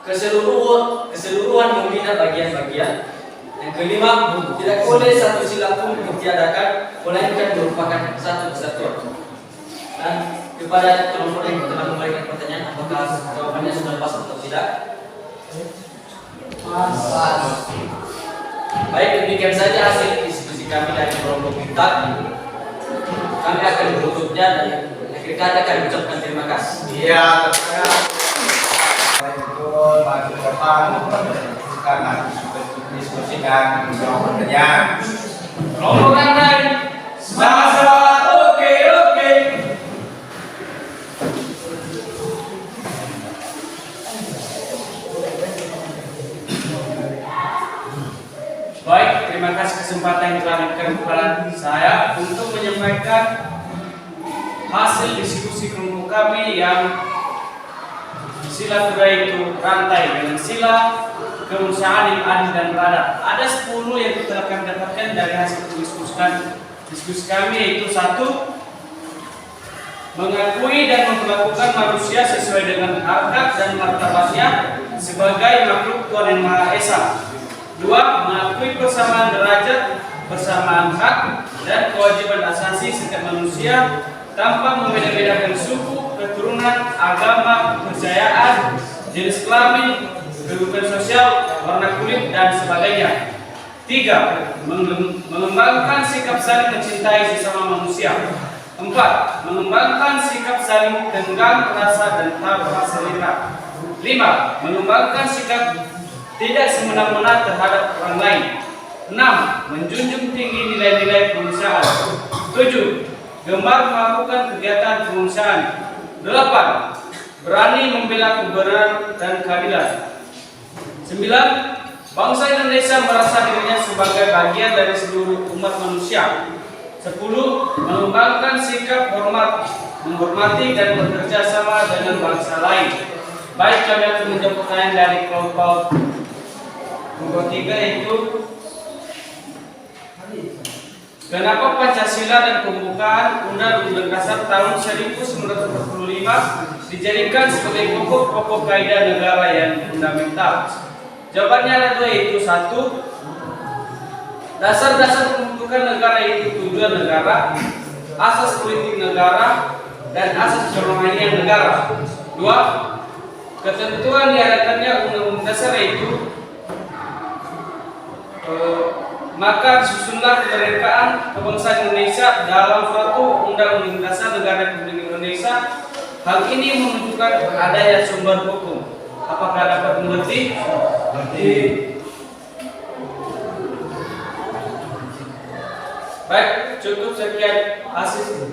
Keseluruhan membina bagian-bagian. Yang kelima, tidak boleh satu sila pun ditiadakan, melainkan merupakan satu kesatuan. Dan kepada kelompok yang telah memberikan pertanyaan, apakah jawabannya sudah pas atau tidak? Pas. Baik, demikian saja hasil diskusi kami dari kelompok bintang. Kami akan menutupnya dan akhir kata akan mengucapkan terima kasih. Iya, betul. Maju ke depan karena diskusi dan menjawab pertanyaan. Rombongan lain, Semangat. oke. Baik, terima kasih kesempatan yang telah diberikan kepada saya untuk menyampaikan hasil diskusi kelompok kami yang sila kedua itu rantai dengan sila kemanusiaan yang adil dan beradab. Ada 10 yang telah kami dapatkan dari hasil diskusi kami, yaitu 1. Mengakui dan memperlakukan manusia sesuai dengan harkat dan martabatnya sebagai makhluk Tuhan yang Maha Esa. 2. Mengakui persamaan derajat, persamaan hak dan kewajiban asasi setiap manusia tanpa membeda-bedakan suku, keturunan, agama, kepercayaan, jenis kelamin, kedudukan sosial, warna kulit, dan sebagainya. 3. Mengembangkan sikap saling mencintai sesama manusia. 4. Mengembangkan sikap saling tenggang rasa dan tabah selera. 5. Mengembangkan sikap tidak semena-mena terhadap orang lain. 6. Menjunjung tinggi nilai-nilai kemanusiaan. 7. Gemar melakukan kegiatan kemanusiaan. 8. Berani membela kebenaran dan keadilan. 9. Bangsa Indonesia merasa dirinya sebagai bagian dari seluruh umat manusia. 10. Mengembangkan sikap hormat, menghormati dan bekerja sama dengan bangsa lain. Baik, kami akan menjawab pertanyaan dari kelompok Pokok 3 itu kenapa Pancasila dan pembukaan Undang-Undang Dasar tahun 1945 dijadikan sebagai pokok-pokok kaidah negara yang fundamental? Jawabannya ada 2, yaitu 1. Dasar-dasar pembentukan negara itu tujuan negara, asas politik negara, dan asas kerohanian negara. 2. Ketentuan diadakannya Undang-Undang Dasar itu maka susunlah kemerdekaan kebangsaan Indonesia dalam suatu Undang-Undang Dasar Negara Republik Indonesia. Hal ini menunjukkan adanya sumber hukum. Apakah dapat mengerti? Mengerti. Baik, cukup sekian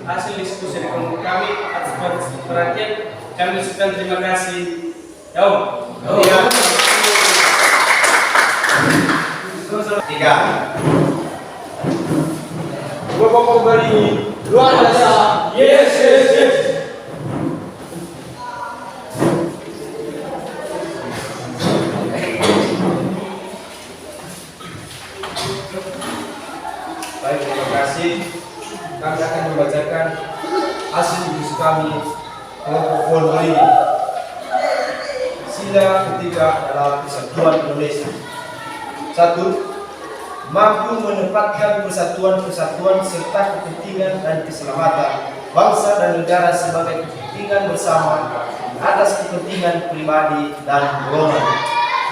hasil diskusi kami. Atas perhatian kami ucapkan terima kasih. Jauh. Tiga. Dua pokok beri luar biasa. Yes, yes, yes. Baik, terima kasih. Kami akan membacakan hasil diskusi kami kelompok Polri. Sila ketiga dalam Persatuan Indonesia. 1. Mampu menempatkan persatuan serta kepentingan dan keselamatan bangsa dan negara sebagai kepentingan bersama atas kepentingan pribadi dan golongan.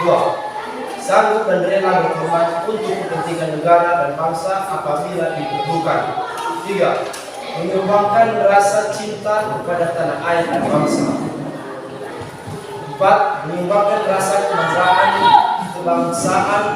2. Sanggup dan rela berkorban untuk kepentingan negara dan bangsa apabila dibutuhkan. 3. Mengembangkan rasa cinta kepada tanah air dan bangsa. 4. Mengembangkan rasa kebanggaan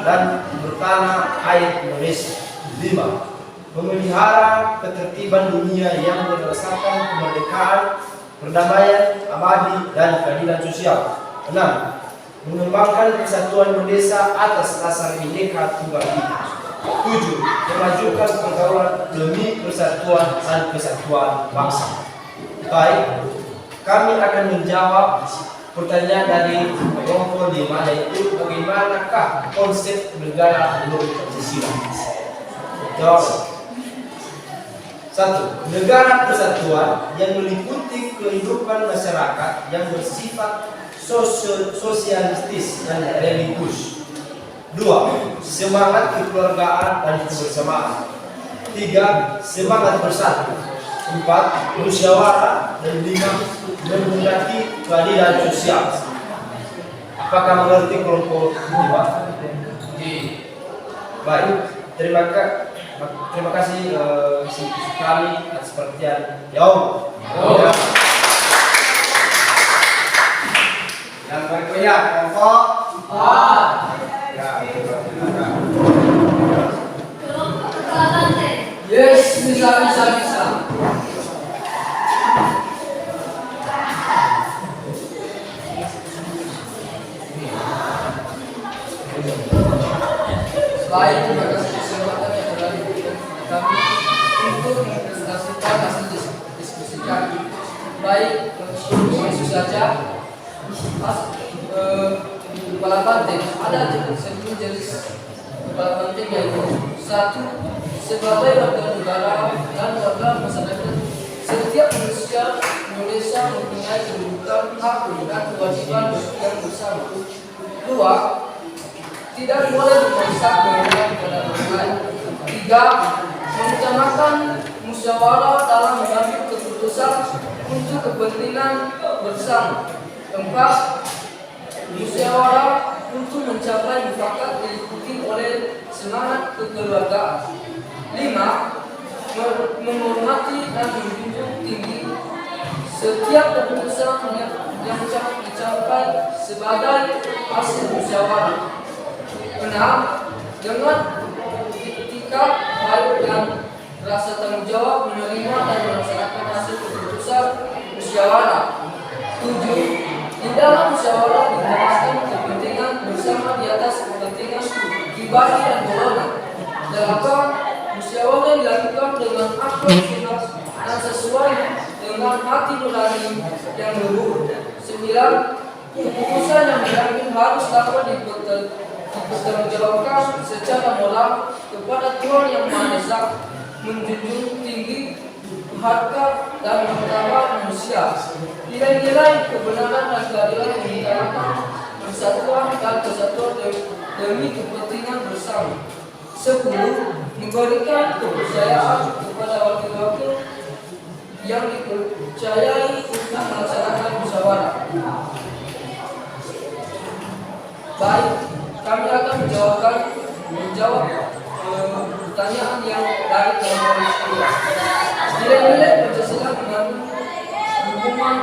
dan bertanah air Indonesia. 5. Memelihara ketertiban dunia yang berdasarkan kemerdekaan, perdamaian, abadi, dan keadilan sosial. 6. Mengembangkan persatuan Indonesia atas dasar Bhinneka Tunggal Ika. 7. Memajukan pergaulan demi persatuan dan kesatuan bangsa. Baik, kami akan menjawab pertanyaan dari kelompok 5, yaitu bagaimanakah konsep negara menurut Pancasila? Jawab. 1. Negara persatuan yang meliputi kehidupan masyarakat yang bersifat sosialistis dan religius. 2. Semangat kekeluargaan dan kebersamaan. 3. Semangat bersatu. 4. Musyawarah. Dan 5. Menghendaki keadilan sosial. Apakah mengerti kelompok 5? Baik, terima kasih sekali atas perhatian. Jauh. Yang berikutnya kelompok 4. Ya, Yes, bisa. Baik, terima kasih kesempatan yang telah diberikan kepada kami untuk mempresentasikan hasil diskusi kami. Baik, langsung saja. Kepala banteng ada 7 jenis kepala banteng, yaitu 1. Sebagai warga negara dan warga masyarakat, setiap manusia Indonesia mempunyai kedudukan, hak, dan kewajiban yang bersama. 2. Tidak boleh memaksa kewenangan kepada orang lain. 3. Mengutamakan musyawarah dalam mengambil keputusan untuk kepentingan bersama. 4. Musyawarah untuk mencapai mufakat diikuti oleh semangat kekeluargaan. 5. Menghormati dan menjunjung tinggi setiap keputusan yang dicapai sebagai hasil musyawarah. 6. Dengan etika baik dan rasa tanggung jawab menerima dan melaksanakan hasil keputusan musyawarah. 7. Di dalam musyawarah ditempatkan kepentingan bersama di atas kepentingan pribadi dan golongan. 8. Musyawarah dilakukan dengan akal sehat dan sesuai dengan hati nurani yang luhur. 9. Keputusan yang diambil harus dapat bertanggung secara moral kepada Tuhan Yang Maha Esa, menjunjung tinggi harga dan martabat manusia, nilai-nilai kebenaran dan keadilan mengutamakan persatuan dan kesatuan demi kepentingan bersama. 10. Memberikan kepercayaan kepada wakil-wakil yang dipercayai untuk melaksanakan musyawarah. Baik, kami akan menjawab pertanyaan yang dari kalangan sekolah. Nilai-nilai Pancasila mengandung hubungan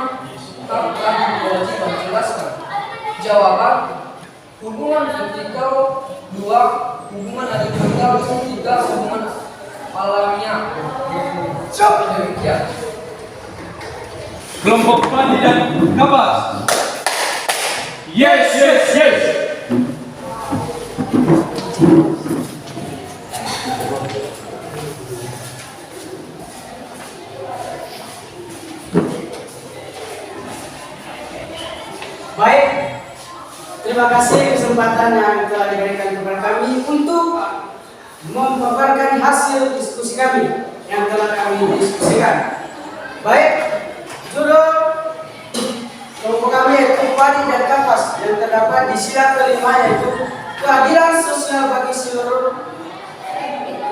hak dan kewajiban. Jelaskan. Jawaban: hubungan vertikal 2, hubungan horizontal 3, hubungan alamiah. Demikian. Kelompok Padi dan Kapas. Yes, yes, yes. Baik, terima kasih kesempatan yang telah diberikan kepada kami untuk memaparkan hasil diskusi kami yang telah kami diskusikan. Baik, judul kelompok kami yaitu Padi dan Kapas yang terdapat di sila kelima yaitu keadilan sosial bagi seluruh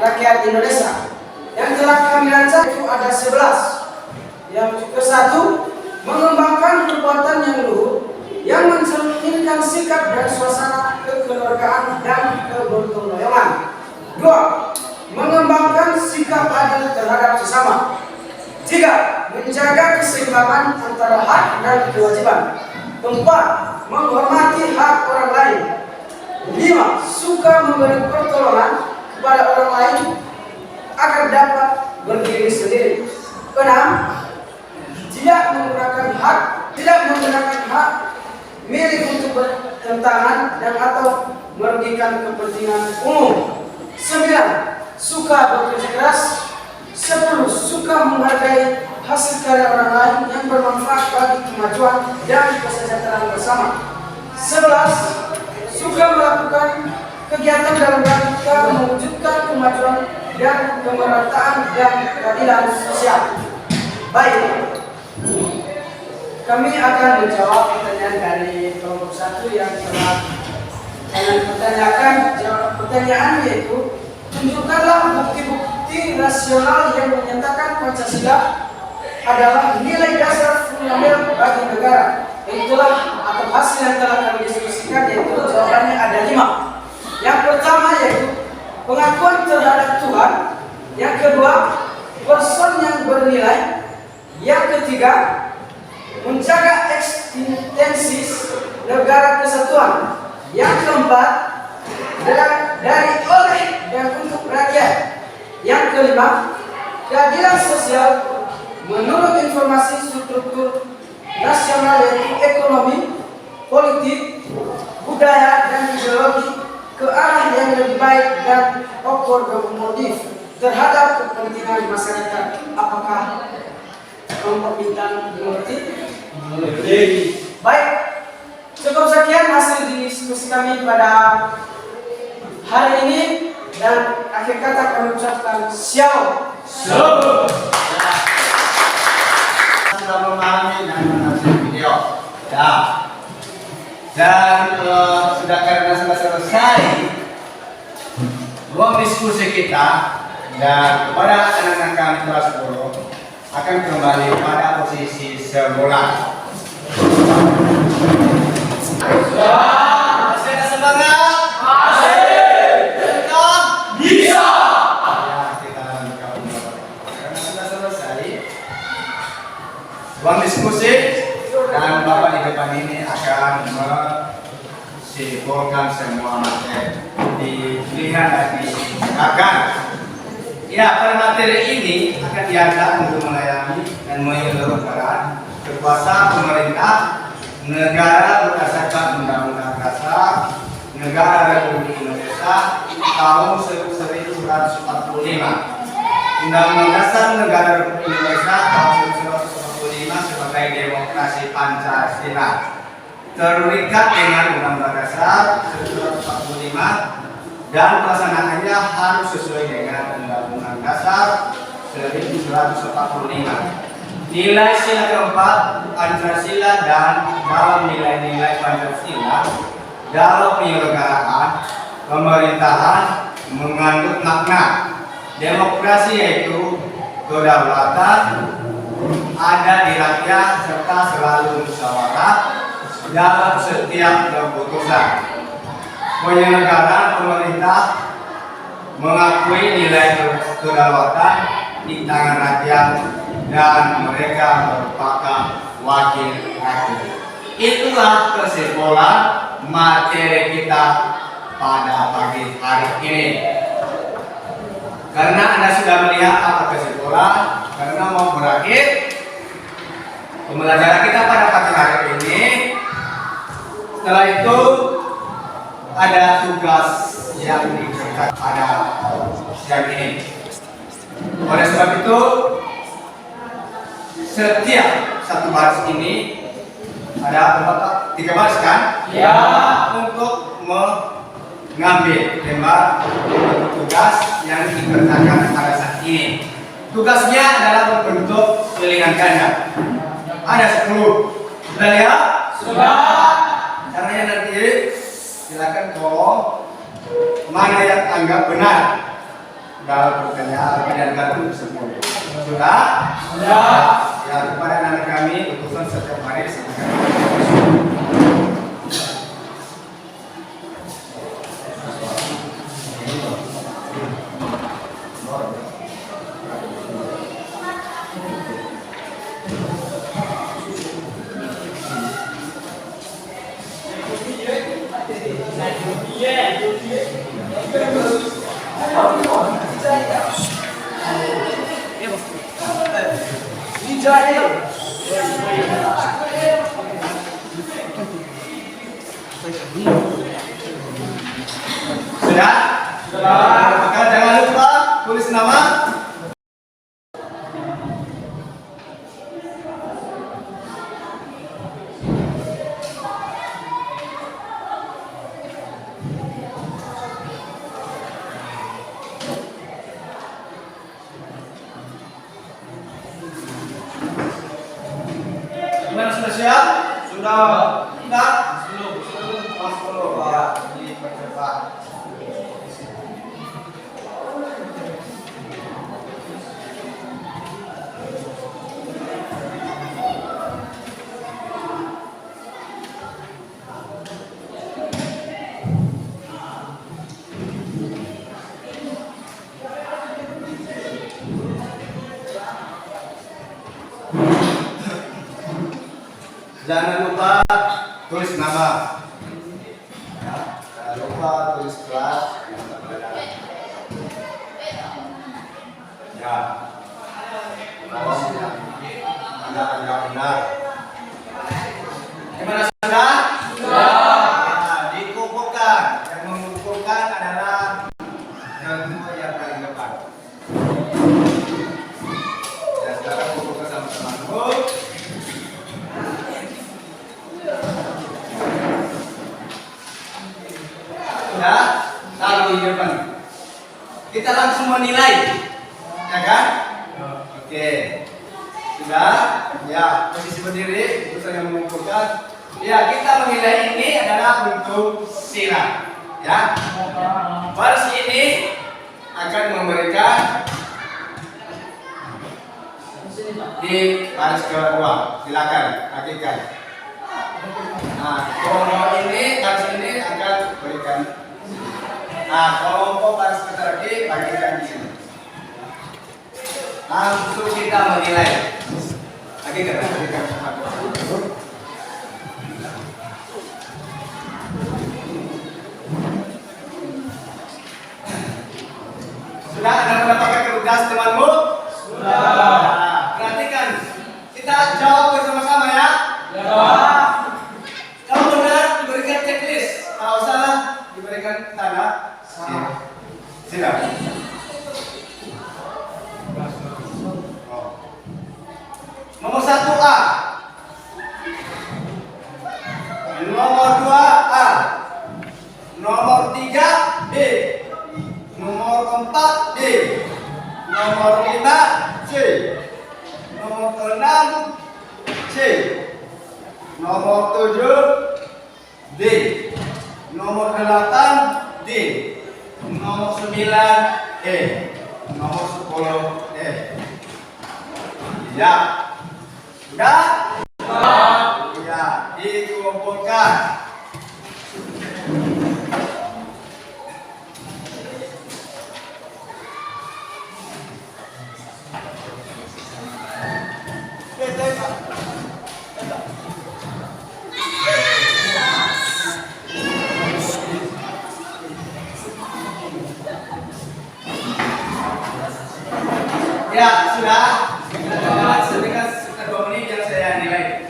rakyat Indonesia. Yang telah kami rancang itu ada 11. Yang ke-1, mengembangkan perbuatan yang luhur yang mencerminkan sikap dan suasana kekeluargaan dan kegotong royongan. 2. Mengembangkan sikap adil terhadap sesama. 3. Menjaga keseimbangan antara hak dan kewajiban. 4. Menghormati hak orang lain. 5. Suka memberi pertolongan kepada orang lain agar dapat berdiri sendiri. 6. Tidak menggunakan hak milik untuk bertentangan dan atau merugikan kepentingan umum. 9. Suka bekerja keras. 10. Suka menghargai hasil karya orang lain yang bermanfaat bagi kemajuan dan kesejahteraan bersama. 11. Suka melakukan kegiatan dalam rangka mewujudkan kemajuan dan kemerataan dan keadilan sosial. Baik, kami akan menjawab pertanyaan dari kelompok 1 yang telah menanyakan. Jawab pertanyaan yaitu, tunjukkanlah bukti-bukti rasional yang menyatakan Pancasila adalah nilai dasar fundamental bagi negara. Itulah atau hasil yang telah kami diskusikan, yaitu jawabannya ada 5. Yang pertama yaitu pengakuan terhadap Tuhan. Yang kedua, person yang bernilai. Yang ketiga, menjaga eksistensi negara kesatuan. Yang keempat, dari oleh dan untuk rakyat. Yang kelima, keadilan sosial menurut informasi struktur nasional yaitu ekonomi, politik, budaya, dan ideologi ke arah yang lebih baik dan akomodatif terhadap kepentingan masyarakat. Apakah kelompok bintang mengerti? Baik, cukup sekian hasil diskusi kami pada hari ini, dan akhir kata kami ucapkan Xiao. Sudah memahami dan menonton video. Dan sudah karena sudah selesai ruang diskusi kita, dan kepada anak-anak kami kelas 10 akan kembali pada posisi semula. Masih ada semangat? Bisa. Ya, kita lanjutkan karena sudah selesai ruang diskusi, dan Bapak di depan ini akan menyimpulkan semua materi dilihat dan diserahkan. Ya, pada materi ini akan dianggap untuk melayani dan menyeluruhkan kekuasaan pemerintah negara berdasarkan Undang-Undang Dasar Negara Republik Indonesia tahun 1945, Undang-Undang Dasar Negara Republik Indonesia tahun 1945 sebagai demokrasi Pancasila, terikat dengan Undang-Undang Dasar 1945 dan pelaksanaannya harus sesuai dengan Undang-Undang Dasar 1945. Nilai sila keempat Pancasila dan dalam nilai-nilai Pancasila dalam penyelenggaraan pemerintahan mengandung makna demokrasi, yaitu kedaulatan ada di rakyat serta selalu musyawarah dalam setiap keputusan. Penyelenggaraan pemerintah mengakui nilai kedaulatan di tangan rakyat dan mereka merupakan wakil rakyat. Itulah kesimpulan materi kita pada pagi hari ini. Karena Anda sudah melihat apa kesimpulan, karena mau berakhir pembelajaran kita pada pagi hari ini. Setelah itu ada tugas yang diberikan pada siang ini. Oleh sebab itu, setiap satu baris ini ada 3 baris kan? Ya. Untuk mengambil lembar tugas yang dikerjakan pada saat ini. Tugasnya adalah berbentuk pilihan ganda. Ada 10. Sudah lihat? Sudah. Caranya nanti silakan kolom mana yang anggap benar dalam pertanyaan dan kartu tersebut. Sudah? Sudah. Ya, kepada anak kami utusan setiap hari silakan. Sudah? Sudah. Maka jangan lupa tulis nama. Gimana, sudah siap? Sudah. Tidak? Mas 10 ya, dipercepat. Jangan lupa tulis nama. Ya, jangan lupa tulis kelas yang pelajaran. Ya, kalau Anda benar. Gimana, sudah? Sudah. Nah, dikumpulkan. Yang mengumpulkan adalah kedua yang paling depan. Ya, sekarang kumpulkan sama-sama. Ya, lalu di depan kita langsung menilai, ya kan? Oke, sudah, ya, posisi berdiri, terus yang mengumpulkan. Ya, kita menilai ini adalah bentuk sila, ya. Baris ini akan memberikan di baris kedua, silakan bagikan. Nah, kelompok ini, baris ini akan berikan. Nah, kelompok baris terakhir bagikan di sini. Langsung kita menilai. Bagikan. Sudah Anda mendapatkan tugas temanmu? Sudah. Nah, perhatikan. Kita jawab bersama-sama ya. Ya. Kalau benar diberikan checklist, kalau salah diberikan tanda siap. Nomor 1A, nomor 2A, nomor 3B, Nomor 5 C. Nomor 6 C. Nomor 7 D. Nomor 8 D. Nomor 9 E. Nomor 10 E. Ya. Sudah? Ya, dikumpulkan. Ya, sudah. Sekitar 2 menit yang saya nilai.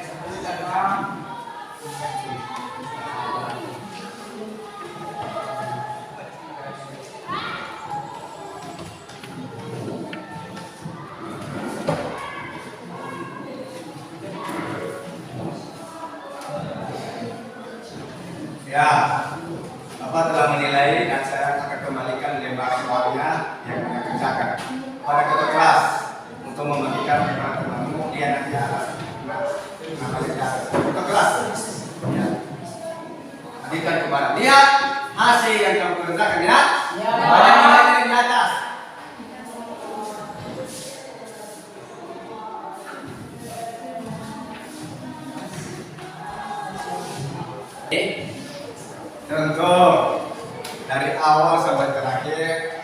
Ya, Bapak telah menilai dan saya akan kembalikan lembar soalnya yang Anda kerjakan pada ketua kelas untuk membagikan teman-temanmu dia nanti akan ketua kelas. Ya. Bagikan kepada lihat hasil yang kamu kerjakan ya. Pada nilai yang di atas. Tentu dari awal sampai terakhir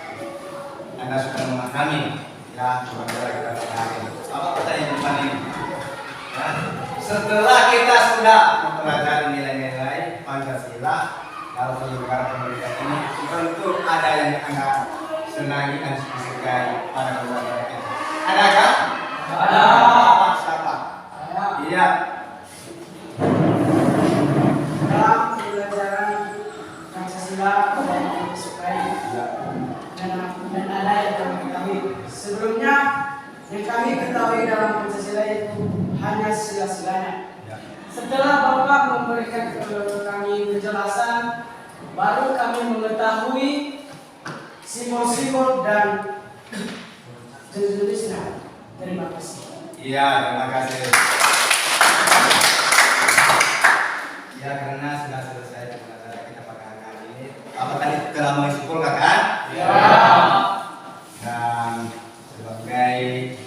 Anda sudah memahami ya pelajaran kita terakhir. Apa pertanyaan depan ini? Ya. Setelah kita sudah mempelajari nilai-nilai Pancasila dalam penyelenggara pendidikan ini, tentu ada yang Anda senangi dan sukai pada pelajaran kita. Adakah? Ada. Siapa? Iya. Dalam pelajaran Pancasila ada yang disukai dan ada yang kami ketahui. Sebelumnya yang kami ketahui dalam Pancasila itu hanya sila-silanya. Setelah Bapak memberikan kami penjelasan, baru kami mengetahui simbol-simbol dan jenis-jenisnya. Terima kasih. Iya, terima kasih. Ya, karena sudah selesai pelajaran kita pada hari ini. Apa tadi telah menyimpulkan kan? Ya. Dan sebagai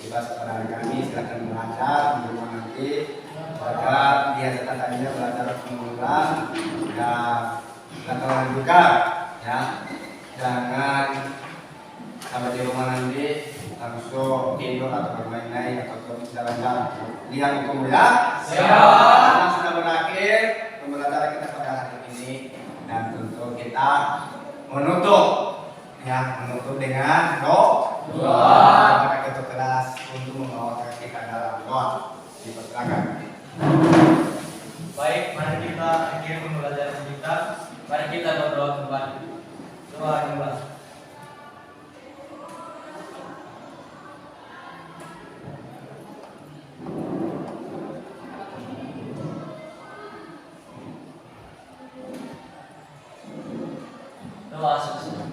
tugas kepada kami silakan belajar di rumah nanti agar dia tadinya belajar pengulang dan silakan juga ya. Jangan sampai di rumah nanti langsung tidur atau bermain-main atau jalan-jalan. Lihat hukum ya. Siap. Karena sudah berakhir pembelajaran kita pada hari ini dan tentu kita menutup dengan doa kepada ketua kelas untuk membawakan kita dalam doa. Dipersilakan. Baik, mari kita akhiri pembelajaran kita. Mari kita berdoa kembali. Doa kembali. Doa selesai.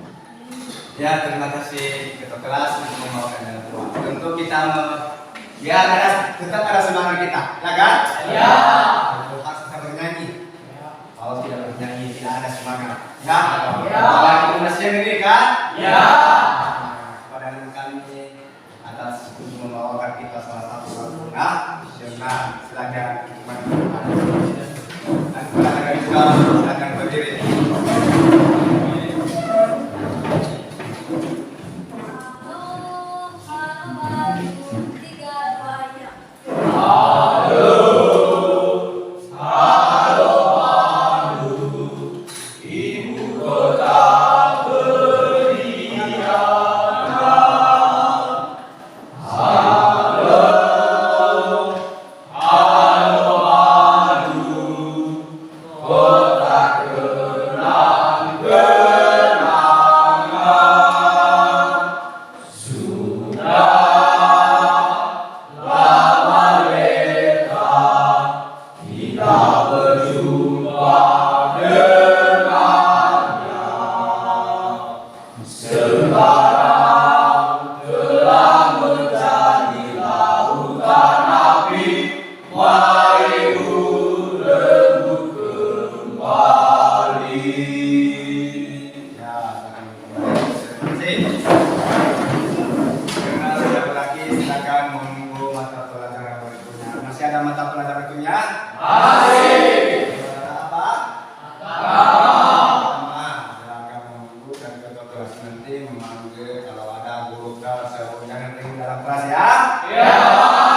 Ya, terima kasih ketua kelas untuk membawakan dalam doa. Tentu kita biar tetap ada semangat kita, ya kan? Ya. Tentu harus kita bernyanyi. Kalau tidak bernyanyi tidak ada semangat. Ya. Ya. Kalau kita masih ini kan? Ya. Kepada kami atas untuk membawakan kita salah satu lagu. Nah, silakan nikmati. Dan kepada kami juga silakan berdiri. Kota Mari guru rembuh kembali. Ya, dengan siapa lagi silakan menunggu mata pelajaran berikutnya. Masih ada mata pelajaran berikutnya? Masih. Apa? Pertama, silakan menunggu dan ketua kelas nanti memanggil kalau ada guru kelas jangan tinggal dalam kelas ya. Ya.